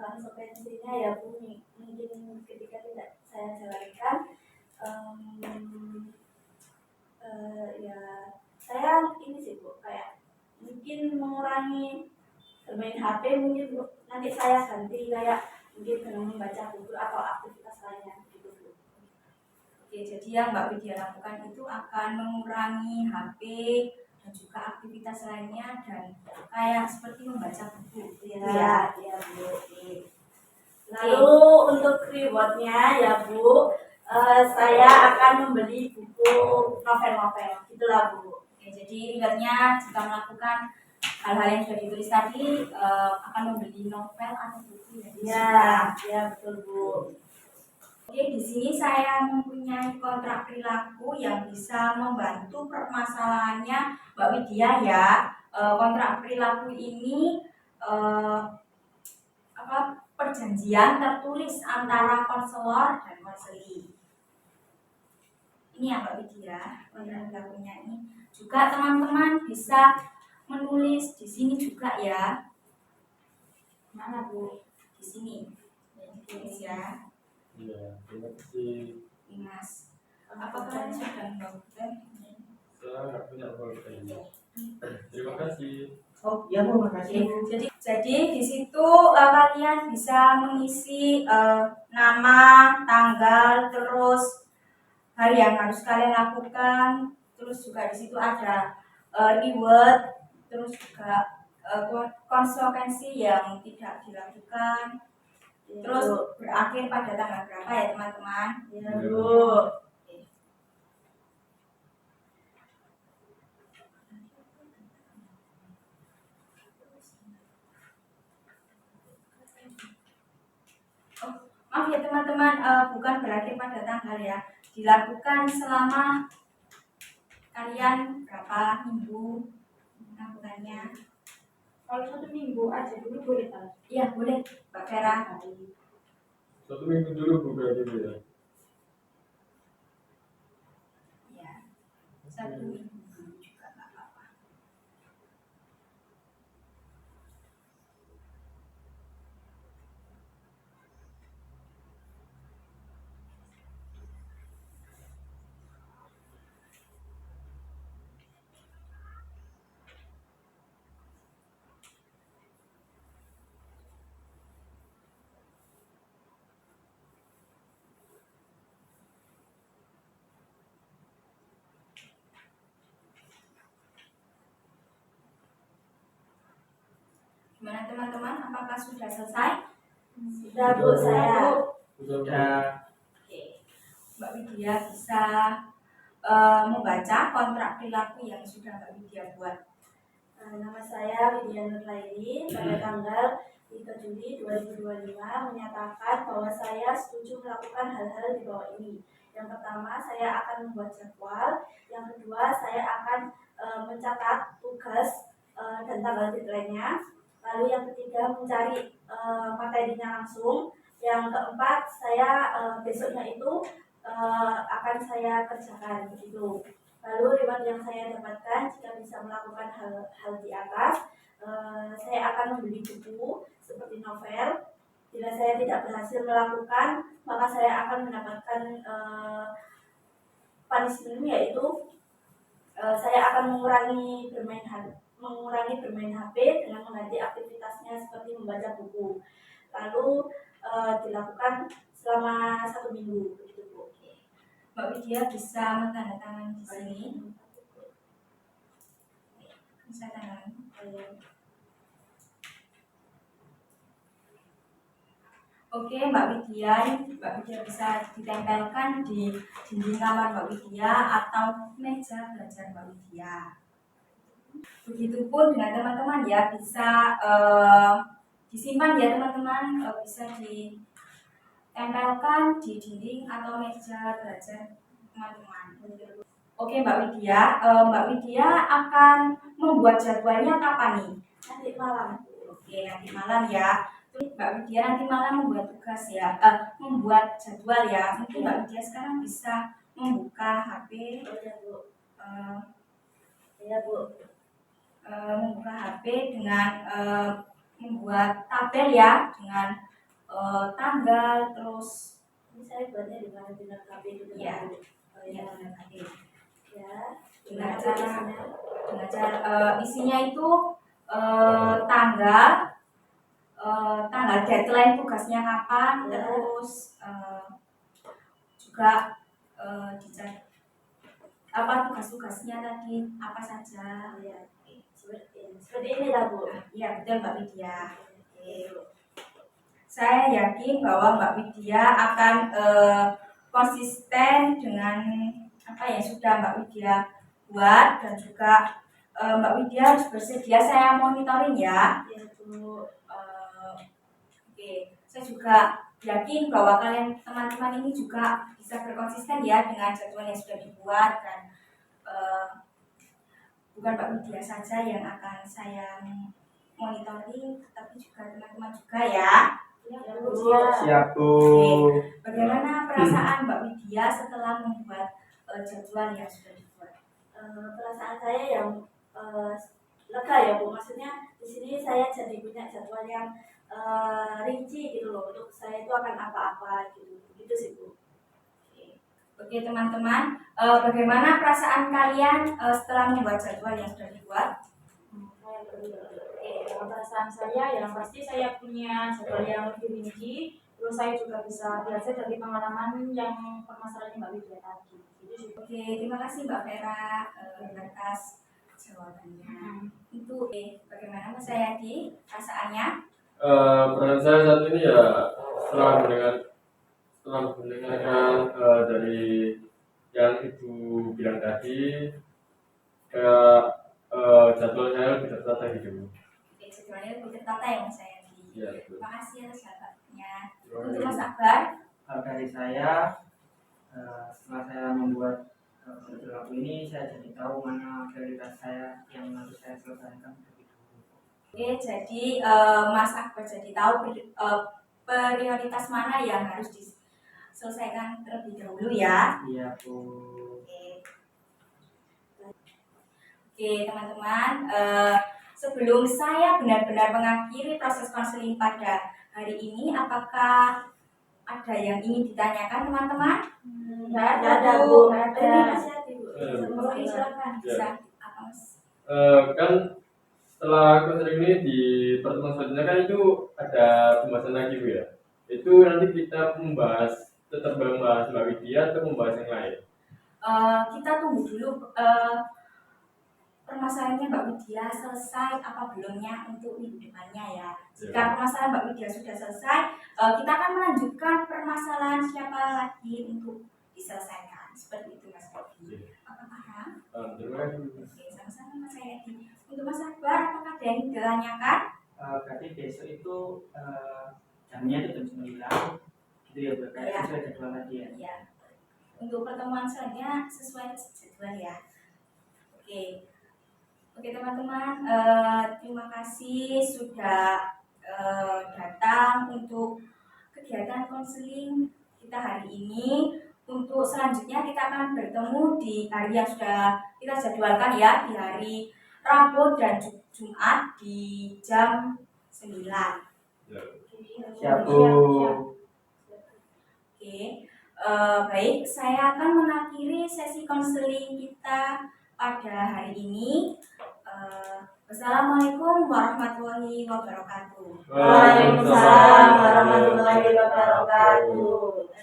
[SPEAKER 4] Konsekuensinya ya Bu, mungkin ketika tidak saya jalankan, ya saya ini sih Bu, kayak mungkin mengurangi bermain HP mungkin Bu, nanti saya ganti kayak mungkin dengan membaca buku atau aktivitas lainnya gitu Bu.
[SPEAKER 1] Oke, jadi yang Mbak Widya lakukan itu akan mengurangi HP dan juga aktivitas lainnya dan kayak seperti membaca buku gitu ya.
[SPEAKER 4] Ya Bu.
[SPEAKER 1] Oke.
[SPEAKER 4] Lalu untuk rewardnya ya Bu, saya akan membeli buku novel-novel gitulah Bu.
[SPEAKER 1] Oke, jadi rewardnya jika melakukan hal-hal yang sudah ditulis tadi akan membeli novel atau buku yang disukai.
[SPEAKER 4] Ya betul Bu.
[SPEAKER 1] Oke, di sini saya mempunyai kontrak perilaku yang bisa membantu permasalahannya Mbak Widya ya. Kontrak perilaku ini perjanjian tertulis antara konselor dan konseli. Ini ya Mbak Widya, kontrak perilakunya ini. Juga teman-teman bisa menulis di sini juga ya.
[SPEAKER 5] Mana Bu?
[SPEAKER 1] Di sini. Ditulis ya.
[SPEAKER 3] Iya, terima kasih.
[SPEAKER 1] Mas, apakah kalian sudah melakukan?
[SPEAKER 3] Saya nggak punya pulpen. Terima kasih.
[SPEAKER 2] Oh iya Bu, makasih.
[SPEAKER 1] Jadi di situ kalian bisa mengisi nama, tanggal, terus hari yang harus kalian lakukan, terus juga di situ ada reward, terus juga konsekuensi yang tidak dilakukan. Terus berakhir pada tanggal berapa ya teman-teman?
[SPEAKER 4] Ya Bu.
[SPEAKER 1] Maaf ya teman-teman. teman-teman bukan berakhir pada tanggal ya, dilakukan selama kalian berapa minggu melakukannya.
[SPEAKER 5] Kalau 1 minggu aja dulu boleh kan?
[SPEAKER 1] Iya boleh Mbak Vera.
[SPEAKER 3] 1 minggu dulu bukan dulu ya.
[SPEAKER 1] Ya, 1 minggu dulu juga nggak apa-apa. Gimana teman-teman? Apakah sudah selesai?
[SPEAKER 4] Sudah Bu, saya.
[SPEAKER 2] Sudah.
[SPEAKER 1] Oke. Mbak Widya bisa membaca kontrak perilaku yang sudah Mbak Widya buat.
[SPEAKER 4] Nama saya Widya Nurlaini, pada tanggal 3 Juli 2025 menyatakan bahwa saya setuju melakukan hal-hal di bawah ini. Yang pertama, saya akan membuat jadwal. Yang kedua, saya akan mencatat tugas dan tanggal deadline-nya. Lalu yang ketiga, mencari materinya langsung. Yang keempat, saya besoknya itu akan saya kerjakan gitu. Lalu reward yang saya dapatkan jika bisa melakukan hal di atas, saya akan membeli buku seperti novel. Bila saya tidak berhasil melakukan, maka saya akan mendapatkan punishment, yaitu saya akan mengurangi bermain HP dengan mengganti aktivitasnya seperti membaca buku. Lalu dilakukan selama 1 minggu begitu Bu.
[SPEAKER 1] Mbak Widya bisa menandatangani di sini. Bisa tangan. Oke, Mbak Widya bisa ditempelkan di dinding kamar Mbak Widya atau meja belajar Mbak Widya. Begitupun dengan teman-teman ya, bisa disimpan ya teman-teman, bisa ditempelkan di dinding atau meja belajar teman-teman. Oke Mbak Widya akan membuat jadwalnya kapan nih?
[SPEAKER 4] Nanti malam.
[SPEAKER 1] Oke, nanti malam ya. Mbak Widya nanti malam membuat tugas ya, membuat jadwal ya. Mungkin Mbak Widya sekarang bisa membuka HP.
[SPEAKER 4] Ya Bu.
[SPEAKER 1] Membuka HP dengan membuat tabel ya, dengan tanggal, terus
[SPEAKER 4] Ini saya buatnya di mana, di HP itu
[SPEAKER 1] ya,
[SPEAKER 4] ya. Ya.
[SPEAKER 1] dengan cara isinya itu tanggal deadline tugasnya kapan,
[SPEAKER 4] Ya.
[SPEAKER 1] terus juga dicat apa tugas-tugasnya tadi apa saja.
[SPEAKER 4] Ya. Seperti ini lah Bu.
[SPEAKER 1] Iya betul Mbak Widya. Oke. Saya yakin bahwa Mbak Widya akan konsisten dengan apa yang sudah Mbak Widya buat, dan juga Mbak Widya harus bersedia saya monitoring ya.
[SPEAKER 4] Ya Bu.
[SPEAKER 1] Oke, saya juga yakin bahwa kalian teman-teman ini juga bisa berkonsisten ya dengan jadwal yang sudah dibuat, dan bukan Mbak Widya saja yang akan saya monitoring, tapi juga teman-teman juga ya.
[SPEAKER 4] Ya
[SPEAKER 1] Bu.
[SPEAKER 2] Siap Bu.
[SPEAKER 1] Bagaimana perasaan Mbak Widya setelah membuat jadwal yang sudah dibuat?
[SPEAKER 4] Perasaan saya yang lega ya Bu. Maksudnya di sini saya jadi punya jadwal yang rinci gitu loh, untuk saya itu akan apa-apa gitu sih Bu.
[SPEAKER 1] Oke teman-teman, bagaimana perasaan kalian setelah membuat jadwal yang sudah dibuat?
[SPEAKER 5] Dalam perasaan saya yang pasti saya punya jadwal yang lebih rinci, terus saya juga bisa belajar dari pengalaman yang permasalahan Mbak Widya tadi.
[SPEAKER 1] Oke, terima kasih Mbak Vera atas jawabannya. Itu bagaimana Mas Sayadi perasaannya?
[SPEAKER 3] Perasaan saya saat ini ya setelah mendengarkan dari yang Ibu bilang tadi, kayak jadwal saya lebih tertata gitu.
[SPEAKER 1] Oke, jadwalnya lebih tertata ya Mas Sayadi.
[SPEAKER 3] Iya betul.
[SPEAKER 1] Terima kasih atas jawabannya. Untuk Mas Akbar,
[SPEAKER 2] dari saya, setelah saya membuat perilaku ini, saya jadi tahu mana prioritas saya yang harus saya selesaikan terlebih dahulu.
[SPEAKER 1] Oke, jadi Mas Akbar jadi tahu prioritas mana yang harus diselesaikan terlebih dahulu ya.
[SPEAKER 2] Iya Bu.
[SPEAKER 1] Oke teman-teman, sebelum saya benar-benar mengakhiri proses konseling pada hari ini, apakah ada yang ingin ditanyakan teman-teman?
[SPEAKER 4] Nggak ada, Bu. Nggak ada.
[SPEAKER 1] Ini masih ada Bu.
[SPEAKER 4] Oke,
[SPEAKER 1] Silakan. Bisa apa Mas?
[SPEAKER 3] Kan setelah konseling ini di pertemuan selanjutnya kan itu ada pembahasan lagi Bu ya. Itu nanti kita tetap membahas Mbak Widya atau membahas yang lain.
[SPEAKER 1] Kita tunggu dulu permasalahannya Mbak Widya selesai apa belumnya untuk minggu depannya ya. Jika permasalahan Mbak Widya sudah selesai, kita akan melanjutkan permasalahan siapa lagi untuk diselesaikan. Seperti itu Mas Bobi. Apa paham?
[SPEAKER 3] Terima kasih.
[SPEAKER 1] Oke, sama-sama Mas Edi. Untuk Mas Akbar, apakah ada yang ditanyakan?
[SPEAKER 2] Berarti besok itu jamnya itu jam 9 gitu ya Bu, kayak sesuai jadwal tadi ya.
[SPEAKER 1] Iya. Untuk pertemuan selanjutnya sesuai jadwal ya. Oke. Oke teman-teman, terima kasih sudah datang untuk kegiatan konseling kita hari ini. Untuk selanjutnya kita akan bertemu di hari yang sudah kita jadwalkan ya, di hari Rabu dan Jumat di jam 9.
[SPEAKER 3] Ya.
[SPEAKER 2] Siap Bu.
[SPEAKER 1] Oke, baik, saya akan mengakhiri sesi konseling kita pada hari ini. Wassalamualaikum warahmatullahi wabarakatuh.
[SPEAKER 4] Waalaikumsalam warahmatullahi wabarakatuh.